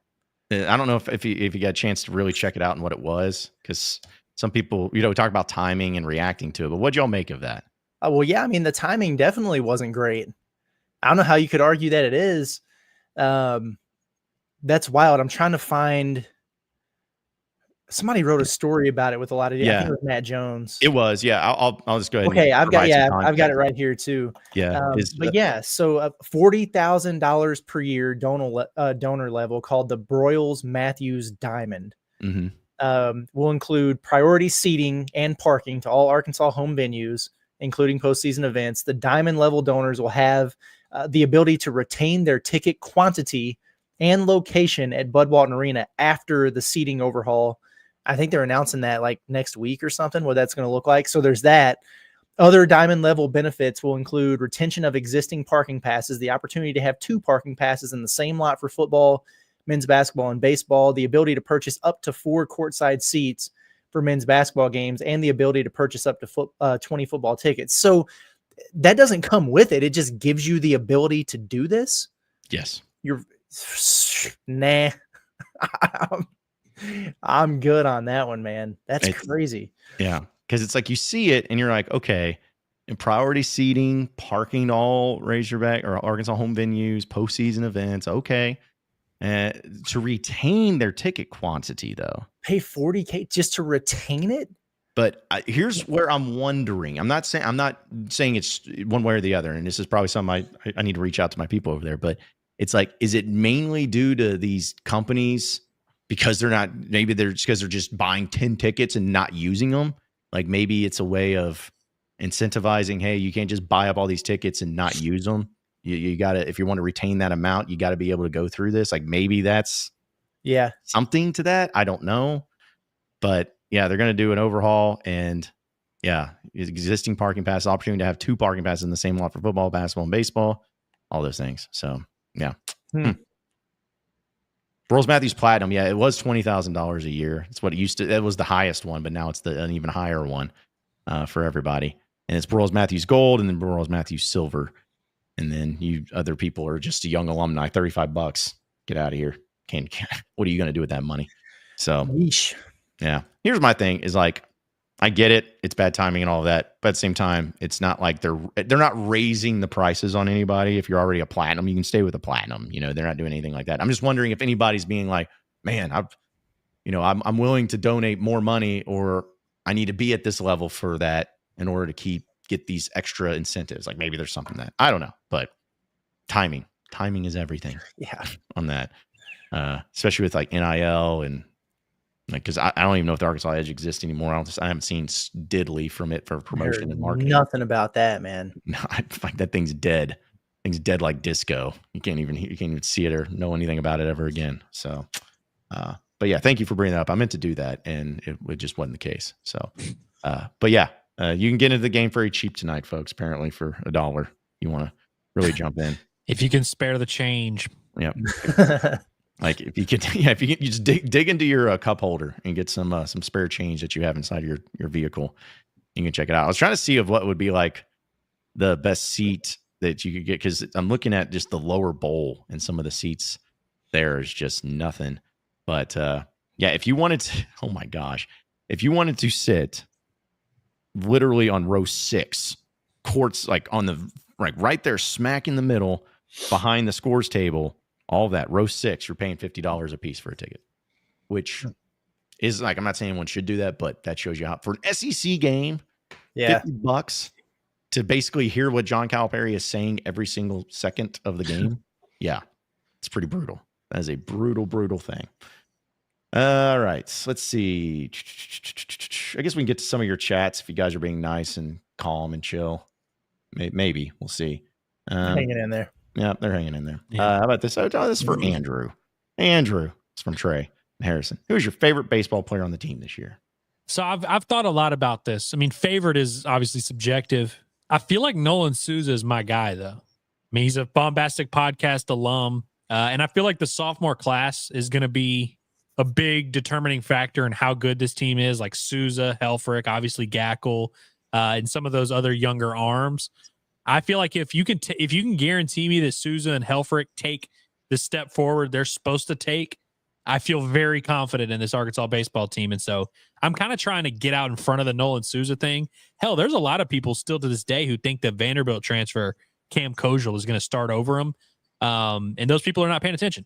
I don't know if you got a chance to really check it out and what it was, because some people, talk about timing and reacting to it, but what'd y'all make of that? Well, yeah, I mean, the timing definitely wasn't great. I don't know how you could argue that it is. That's wild. I'm trying to find. Somebody wrote a story about it with a lot of. I think it was Matt Jones. It was, yeah. I'll just go ahead. Okay, I've got it right here too. Yeah, so $40,000 per year donor level called the Broyles Matthews Diamond. Will include priority seating and parking to all Arkansas home venues, including postseason events. The diamond level donors will have the ability to retain their ticket quantity and location at Bud Walton Arena after the seating overhaul. I think they're announcing that like next week or something, what that's going to look like. So there's that. Other diamond level benefits will include retention of existing parking passes, the opportunity to have 2 parking passes in the same lot for football, men's basketball, and baseball, the ability to purchase up to 4 courtside seats for men's basketball games, and the ability to purchase up to 20 football tickets. So that doesn't come with it. It just gives you the ability to do this. Yes. Nah. I'm good on that one, man. It's crazy. Yeah. Because it's like you see it and you're like, okay, in priority seating, parking all Razorback or Arkansas home venues, postseason events. Okay. To retain their ticket quantity, though. Pay $40K just to retain it? But here's where I'm wondering. I'm not saying it's one way or the other. And this is probably something I need to reach out to my people over there. But it's like, is it mainly due to these companies because maybe they're just buying 10 tickets and not using them? Like maybe it's a way of incentivizing, hey, you can't just buy up all these tickets and not use them. You got to, if you want to retain that amount, you got to be able to go through this. Like maybe that's something to that. I don't know. But yeah, they're going to do an overhaul and existing parking pass, opportunity to have 2 parking passes in the same lot for football, basketball, and baseball, all those things. So yeah. Broyles Matthews Platinum. Yeah, it was $20,000 a year. It's what it used to. It was the highest one, but now it's an even higher one for everybody. And it's Broyles Matthews Gold and then Broyles Matthews Silver. And then you other people are just a young alumni, $35. Get out of here. What are you going to do with that money? So, yeah. Here's my thing is like, I get it. It's bad timing and all of that. But at the same time, it's not like they're not raising the prices on anybody. If you're already a platinum, you can stay with a platinum. They're not doing anything like that. I'm just wondering if anybody's being like, man, I'm willing to donate more money, or I need to be at this level for that in order to get these extra incentives. Like maybe there's something that I don't know, but timing is everything. Yeah. On that, especially with like NIL and like, because I don't even know if the Arkansas Edge exists anymore. I haven't seen diddly from it for promotion and marketing. Nothing about that, man. No, like that thing's dead. Thing's dead like disco. You can't even see it or know anything about it ever again. So, but yeah, thank you for bringing that up. I meant to do that, and it just wasn't the case. So, but yeah, you can get into the game very cheap tonight, folks. Apparently for $1, you want to really jump in if you can spare the change. Yep. Like if you just dig into your cup holder and get some spare change that you have inside your vehicle, you can check it out. I was trying to see of what would be like the best seat that you could get, because I'm looking at just the lower bowl and some of the seats there is just nothing. But yeah, if you wanted to, oh my gosh, if you wanted to sit literally on row 6, courts like on the right there, smack in the middle behind the scores table. All that, row 6, you're paying $50 a piece for a ticket, which is like, I'm not saying anyone should do that, but that shows you how for an SEC game, $50 to basically hear what John Calipari is saying every single second of the game. Yeah, it's pretty brutal. That is a brutal, brutal thing. All right, let's see. I guess we can get to some of your chats if you guys are being nice and calm and chill. Maybe we'll see. Hanging in there. Yeah, they're hanging in there. Yeah. How about this? Oh, this is for Andrew. Andrew, it's from Trey and Harrison. Who is your favorite baseball player on the team this year? So I've thought a lot about this. I mean, favorite is obviously subjective. I feel like Nolan Souza is my guy, though. I mean, he's a Bombastic Podcast alum, and I feel like the sophomore class is going to be a big determining factor in how good this team is. Like Souza, Helfrich, obviously Gackle, and some of those other younger arms. I feel like if you can guarantee me that Souza and Helfrich take the step forward they're supposed to take, I feel very confident in this Arkansas baseball team. And so I'm kind of trying to get out in front of the Nolan Souza thing. Hell, there's a lot of people still to this day who think the Vanderbilt transfer Cam Koziel is going to start over him. And those people are not paying attention.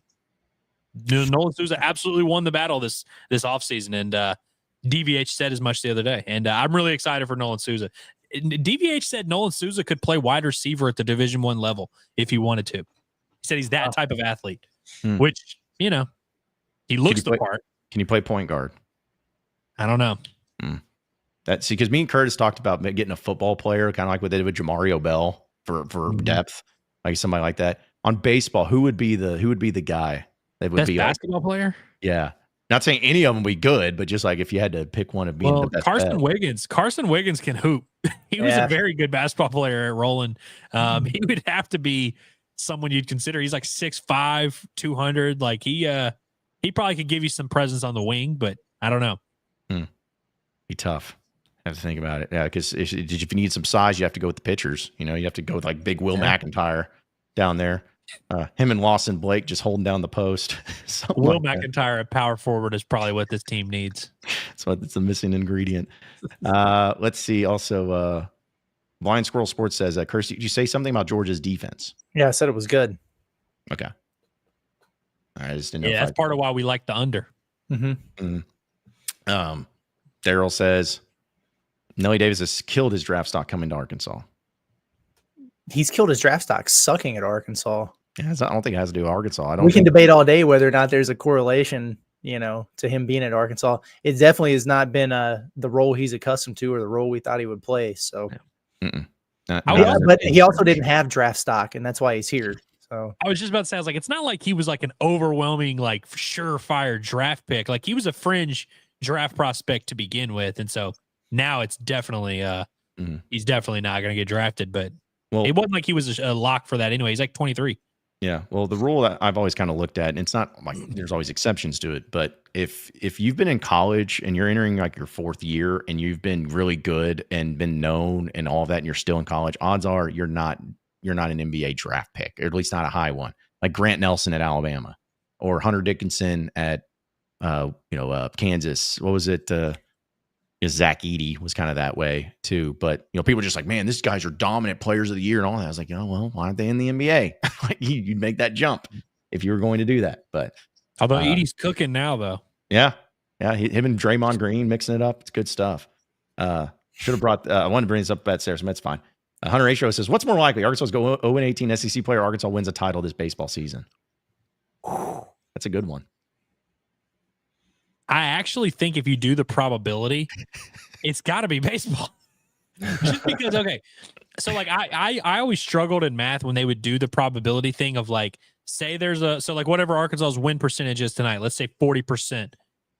Nolan Souza absolutely won the battle this offseason, and DVH said as much the other day. And I'm really excited for Nolan Souza. DVH said Nolan Souza could play wide receiver at the Division I level if he wanted to. He said he's that type of athlete, which, you know, he looks the part. Can you play point guard? I don't know. That's because me and Curtis talked about getting a football player, kind of like what they did with Jamario Bell for depth, like somebody like that. On baseball, who would be the guy that would be basketball player? Yeah. Not saying any of them would be good, but just like if you had to pick one of being the best. Carson Wiggins can hoop. He was a very good basketball player at Roland. He would have to be someone you'd consider. He's like 6'5", 200. Like he probably could give you some presence on the wing, but I don't know. Be tough. I have to think about it. Yeah, because if you need some size, you have to go with the pitchers. You know, you have to go with like big Will McIntyre down there. Him and Lawson Blake just holding down the post. Will McIntyre at power forward is probably what this team needs. It's the missing ingredient. Let's see. Also, Blind Squirrel Sports says, Kirsty, did you say something about Georgia's defense? Yeah, I said it was good. Okay. All right, I just didn't know. Yeah, that's part of why we like the under. Daryl says, Nelly Davis has killed his draft stock coming to Arkansas. He's killed his draft stock sucking at Arkansas. Yeah, I don't think it has to do with Arkansas. We can debate all day whether or not there's a correlation, you know, to him being at Arkansas. It definitely has not been the role he's accustomed to or the role we thought he would play. So, but he also didn't have draft stock, and that's why he's here. So I was just about to say, I was like, it's not like he was like an overwhelming, like surefire draft pick. Like he was a fringe draft prospect to begin with, and so now it's definitely he's definitely not going to get drafted. But it wasn't like he was a lock for that anyway. He's like 23. Yeah. Well, the rule that I've always kind of looked at, and it's not like there's always exceptions to it, but if you've been in college and you're entering like your fourth year and you've been really good and been known and all of that, and you're still in college, odds are you're not an NBA draft pick, or at least not a high one, like Grant Nelson at Alabama or Hunter Dickinson at Kansas. What was it? Zach Edey was kind of that way too. But people are just like, man, these guys are dominant players of the year and all that. I was like, well, why aren't they in the NBA? Like you'd make that jump if you were going to do that. But although Edey's cooking now, though. Yeah, him and Draymond Green mixing it up. It's good stuff. Should have brought. I wanted to bring this up at Saracen. That's fine. Hunter H. says, what's more likely? Arkansas go 0-18 SEC player. Arkansas wins a title this baseball season. That's a good one. I actually think if you do the probability, it's got to be baseball. Just because, okay. So, like, I always struggled in math when they would do the probability thing of, like, say there's whatever Arkansas's win percentage is tonight, let's say 40%.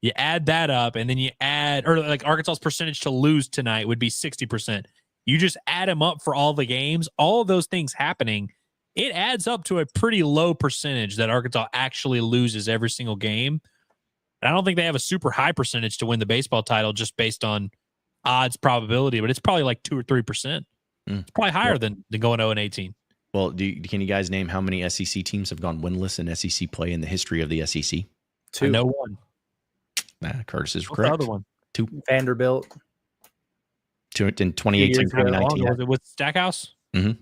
You add that up, and then you add, or like Arkansas's percentage to lose tonight would be 60%. You just add them up for all the games, all of those things happening, it adds up to a pretty low percentage that Arkansas actually loses every single game. I don't think they have a super high percentage to win the baseball title just based on odds probability, but it's probably like 2 or 3%. It's probably higher than going 0-18. Well, can you guys name how many SEC teams have gone winless in SEC play in the history of the SEC? 2. I know one. Curtis is What's correct. The other one? 2. Vanderbilt. 2 in 2018, 2019. Was it with Stackhouse? Mm-hmm.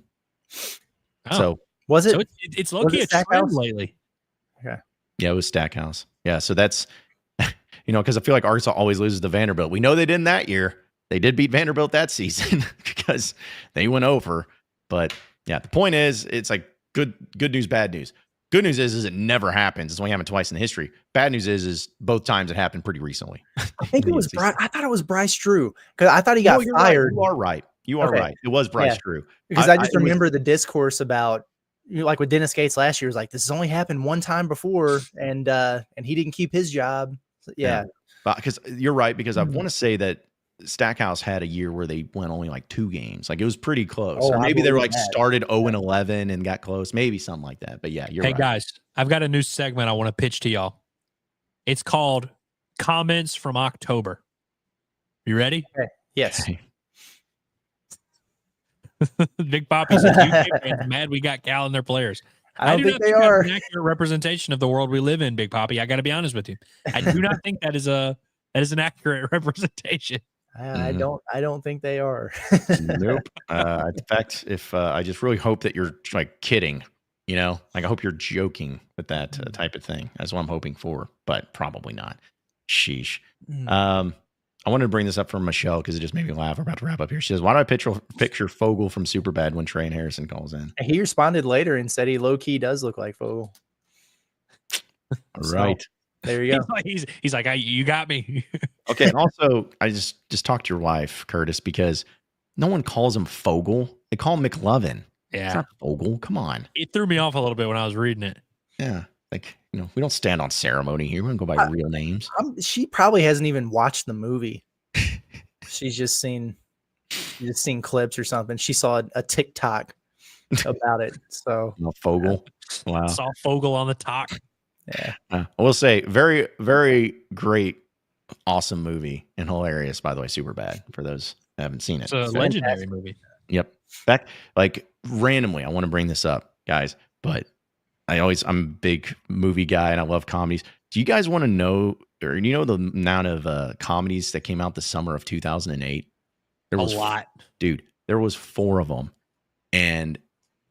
Oh. So was it? So it's low-key a trend lately. Okay. Yeah, it was Stackhouse. Yeah, so that's because I feel like Arkansas always loses to Vanderbilt. We know they didn't that year. They did beat Vanderbilt that season because they went over. But yeah, the point is, it's like good news, bad news. Good news is it never happens. It's only happened twice in the history. Bad news is both times it happened pretty recently. I think it was Bryce. I thought it was Bryce Drew because I thought he got fired. Right. You are right. It was Bryce Drew. Because I just remember the discourse about, like with Dennis Gates last year, was like, this has only happened one time before, and he didn't keep his job. So, yeah. Because you're right, because I want to say that Stackhouse had a year where they went only like 2 games. Like it was pretty close. Oh, Or I maybe they were believe like that. started 0-11 and got close. Maybe something like that. But yeah, you're Hey right. guys, I've got a new segment I want to pitch to y'all. It's called Comments from October. You ready? Yes. Big Poppy says UK fans mad we got Cal and their players. I don't do think not they think that's are. an accurate representation of the world we live in, Big Poppy. I got to be honest with you. I do not think that is an accurate representation. I don't think they are. Nope. In fact, if I just really hope that you're like kidding, you know, like I hope you're joking with that type of thing. That's what I'm hoping for, but probably not. Sheesh. I wanted to bring this up from Michelle because it just made me laugh. We're about to wrap up here. She says, "Why do I picture Fogel from Superbad when Trey and Harrison calls in?" He responded later and said he low key does look like Fogel. Right. So, there you go. He's like, you got me. Okay. And also, I just talked to your wife, Curtis, because no one calls him Fogel. They call him McLovin. It's Yeah. not Fogel. Come on. It threw me off a little bit when I was reading it. Yeah. Like, you know, we don't stand on ceremony here. We don't go by real names. She probably hasn't even watched the movie. She's just seen clips or something. She saw a TikTok about it. So Fogel. Wow. Saw Fogel on the talk. yeah. I will say, very, very great, awesome movie and hilarious, by the way. Super bad for those who haven't seen it. It's a legendary movie. Yep. Back, like randomly, I want to bring this up, guys, but I'm a big movie guy and I love comedies. Do you guys want to know, or you know, the amount of comedies that came out the summer of 2008? There was a lot. Dude, there was 4 of them. And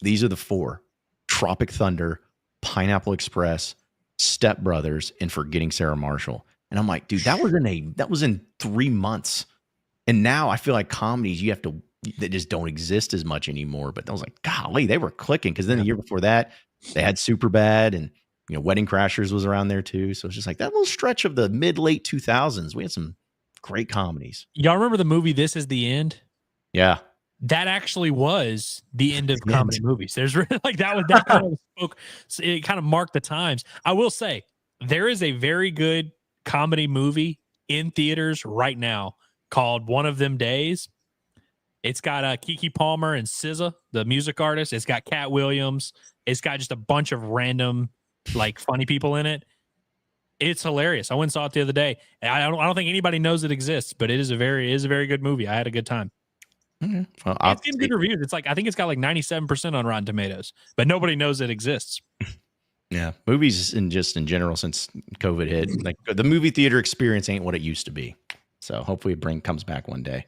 these are the 4: Tropic Thunder, Pineapple Express, Step Brothers, and Forgetting Sarah Marshall. And I'm like, dude, that was in 3 months. And now I feel like comedies they just don't exist as much anymore. But I was like, golly, they were clicking. Because then the year before that, they had Superbad, and you know, Wedding Crashers was around there too. So it's just like that little stretch of the late 2000s. We had some great comedies. Y'all remember the movie This Is the End? Yeah. That actually was the end of comedy movies. There's really like that kind of spoke. It kind of marked the times. I will say there is a very good comedy movie in theaters right now called One of Them Days. It's got Kiki Palmer and SZA, the music artist. It's got Cat Williams. It's got just a bunch of random, like, funny people in it. It's hilarious. I went and saw it the other day. I don't think anybody knows it exists, but it is a very good movie. I had a good time. Okay. Well, It's getting good reviews. It's like, I think it's got like 97% on Rotten Tomatoes, but nobody knows it exists. Yeah, movies in general since COVID hit, like the movie theater experience ain't what it used to be. So hopefully it comes back one day.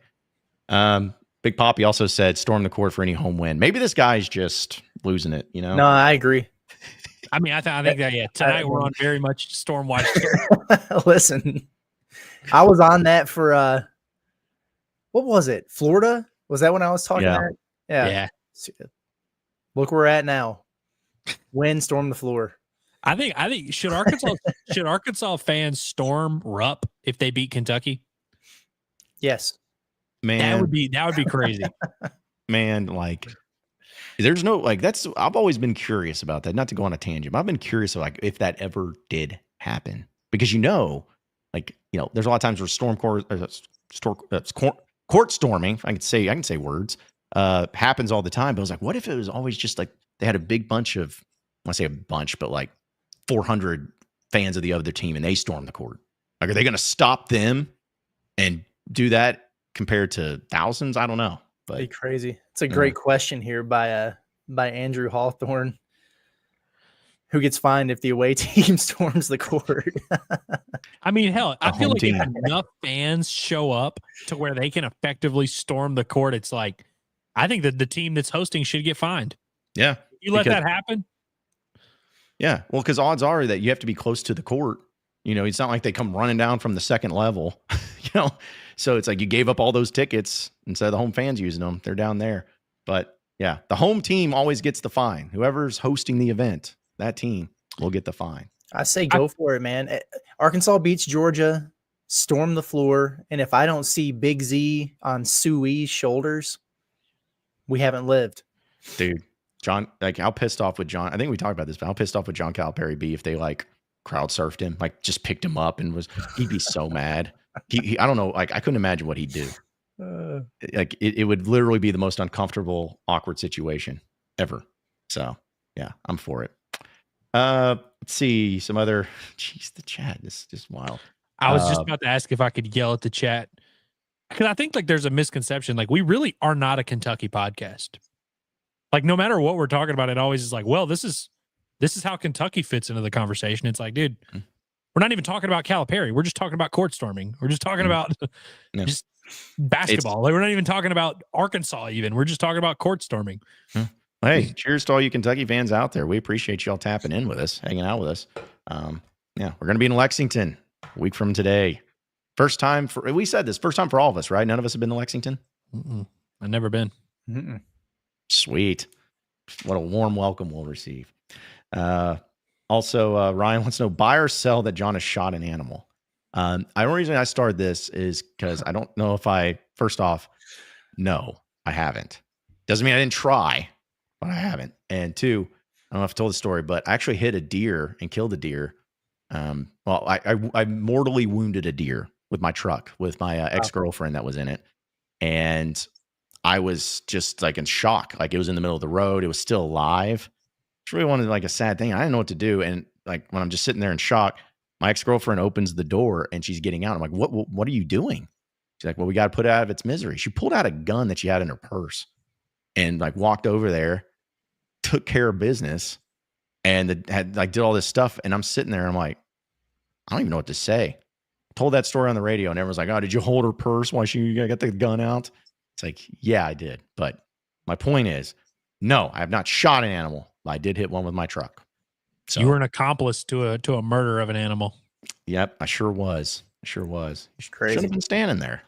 Big Poppy also said, "Storm the court for any home win." Maybe this guy's just losing it, you know? No, I agree. I mean, I think that tonight we're on very much storm watch. Listen, I was on that for what was it? Florida? Was that when I was talking? Yeah. Yeah. Look where we're at now. Win, storm the floor. I think should Arkansas fans storm Rupp if they beat Kentucky? Yes. Man, that would be crazy. Man, like there's no like I've always been curious about that. Not to go on a tangent, but I've been curious like if that ever did happen. Because there's a lot of times where court storming, I can say words, happens all the time. But I was like, what if it was always just like they had a big bunch of, I want to say a bunch, but like 400 fans of the other team and they stormed the court. Like, are they going to stop them and do that compared to thousands? I don't know. But be crazy. It's a great question here by Andrew Hawthorne. Who gets fined if the away team storms the court? I mean, hell, I feel like team. if enough fans show up to where they can effectively storm the court, it's like, I think that the team that's hosting should get fined. Yeah. You let that happen? Yeah. Well, because odds are that you have to be close to the court. You know, it's not like they come running down from the second level, So it's like you gave up all those tickets instead of the home fans using them. They're down there. But yeah, the home team always gets the fine. Whoever's hosting the event, that team will get the fine. I say go for it, man. Arkansas beats Georgia, storm the floor. And if I don't see Big Z on Sui's shoulders, we haven't lived. Dude, John, like how pissed off would John, I think we talked about this, but how pissed off would John Calipari be if they like crowd surfed him, like just picked him up and he'd be so mad. I don't know. Like, I couldn't imagine what he'd do. Like, it would literally be the most uncomfortable, awkward situation ever. So, yeah, I'm for it. Let's see some other. Jeez, the chat is just wild. I was just about to ask if I could yell at the chat, because I think like there's a misconception. Like, we really are not a Kentucky podcast. Like, no matter what we're talking about, it always is like, well, this is how Kentucky fits into the conversation. It's like, dude, we're not even talking about Calipari. We're just talking about court storming. We're just talking about just basketball. Like, we're not even talking about Arkansas even. We're just talking about court storming. Hey, cheers to all you Kentucky fans out there. We appreciate y'all tapping in with us, hanging out with us. Yeah, we're going to be in Lexington a week from today. First time for all of us, right? None of us have been to Lexington. I've never been. Sweet. What a warm welcome we'll receive. Also, Ryan wants to know, buy or sell that John has shot an animal. The only reason I started this is because I don't know if first off, no, I haven't. Doesn't mean I didn't try, but I haven't. And two, I don't know if I told the story, but I actually hit a deer and killed a deer. Well, I mortally wounded a deer with my truck with my ex-girlfriend that was in it. And I was just like in shock. Like, it was in the middle of the road. It was still alive. It's really one of like a sad thing. I didn't know what to do. And like, when I'm just sitting there in shock, my ex-girlfriend opens the door and she's getting out. I'm like, what are you doing? She's like, well, we got to put it out of its misery. She pulled out a gun that she had in her purse and like walked over there, took care of business, and did all this stuff. And I'm sitting there and I'm like, I don't even know what to say. Told that story on the radio and everyone's like, oh, did you hold her purse while she got the gun out? It's like, yeah, I did. But my point is, no, I have not shot an animal. I did hit one with my truck. So you were an accomplice to a murder of an animal. Yep, I sure was. Crazy. Should have been standing there.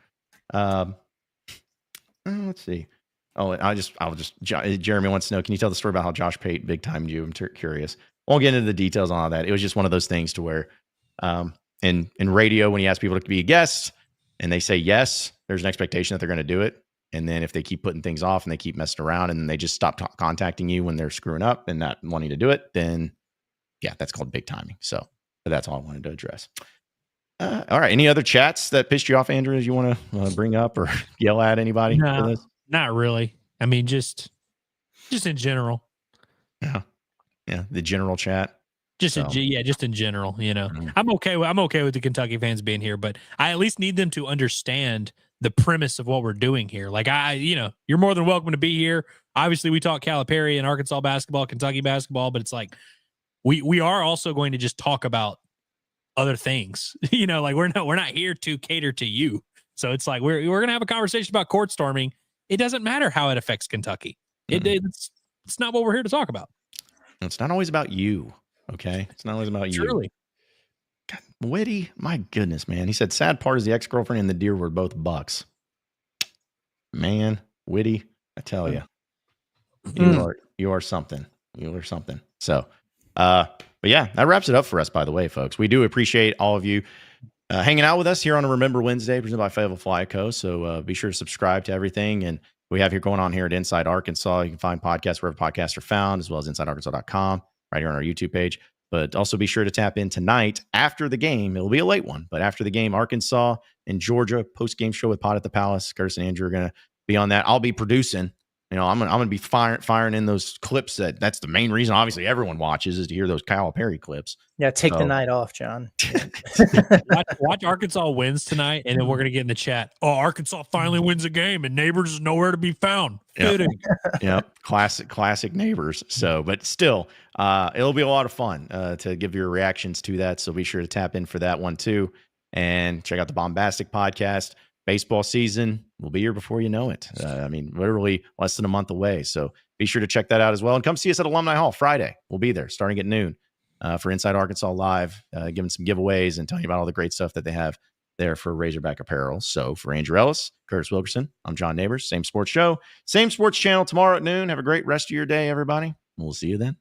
Let's see. Oh, Jeremy wants to know, can you tell the story about how Josh Pate big timed you? I'm curious. Won't get into the details on all that. It was just one of those things to where, in radio, when you ask people to be a guest and they say yes, there's an expectation that they're going to do it. And then if they keep putting things off and they keep messing around and they just stop contacting you when they're screwing up and not wanting to do it, then yeah, that's called big timing. So, but that's all I wanted to address. All right. Any other chats that pissed you off, Andrew, you want to bring up or yell at anybody for this? Not really. I mean, just in general. Yeah. Yeah. The general chat. Just in general, you know. I'm okay with the Kentucky fans being here, but I at least need them to understand the premise of what we're doing here. Like, you're more than welcome to be here. Obviously, we talk Calipari and Arkansas basketball, Kentucky basketball, but it's like we are also going to just talk about other things. You know, like we're not here to cater to you. So it's like we're going to have a conversation about court storming. It doesn't matter how it affects Kentucky. It's not what we're here to talk about. It's not always about you. Okay. It's not always about you. Truly. God, Witty, my goodness, man. He said, sad part is the ex-girlfriend and the deer were both bucks. Man, Witty, I tell you, you are something. You are something. So, but yeah, that wraps it up for us, by the way, folks. We do appreciate all of you hanging out with us here on a Remember Wednesday presented by Fayetteville Fly Co. So be sure to subscribe to everything. And we have here going on here at Inside Arkansas. You can find podcasts wherever podcasts are found, as well as InsideArkansas.com right here on our YouTube page. But also be sure to tap in tonight after the game. It'll be a late one, but after the game, Arkansas and Georgia post-game show with Pod at the Palace. Curtis and Andrew are going to be on that. I'll be producing. You know, I'm gonna be firing in those clips. That's the main reason. Obviously, everyone watches is to hear those Calipari clips. Yeah, take the night off, John. watch Arkansas wins tonight, and then we're gonna get in the chat. Oh, Arkansas finally wins a game, and Neighbors is nowhere to be found. Yep. Classic Neighbors. So, but still, it'll be a lot of fun to give your reactions to that. So be sure to tap in for that one too, and check out the Bombastic podcast. Baseball season will be here before you know it. I mean, literally less than a month away. So be sure to check that out as well. And come see us at Alumni Hall Friday. We'll be there starting at noon for Inside Arkansas Live, giving some giveaways and telling you about all the great stuff that they have there for Razorback apparel. So for Andrew Ellis, Curtis Wilkerson, I'm John Neighbors. Same sports show, same sports channel tomorrow at noon. Have a great rest of your day, everybody. We'll see you then.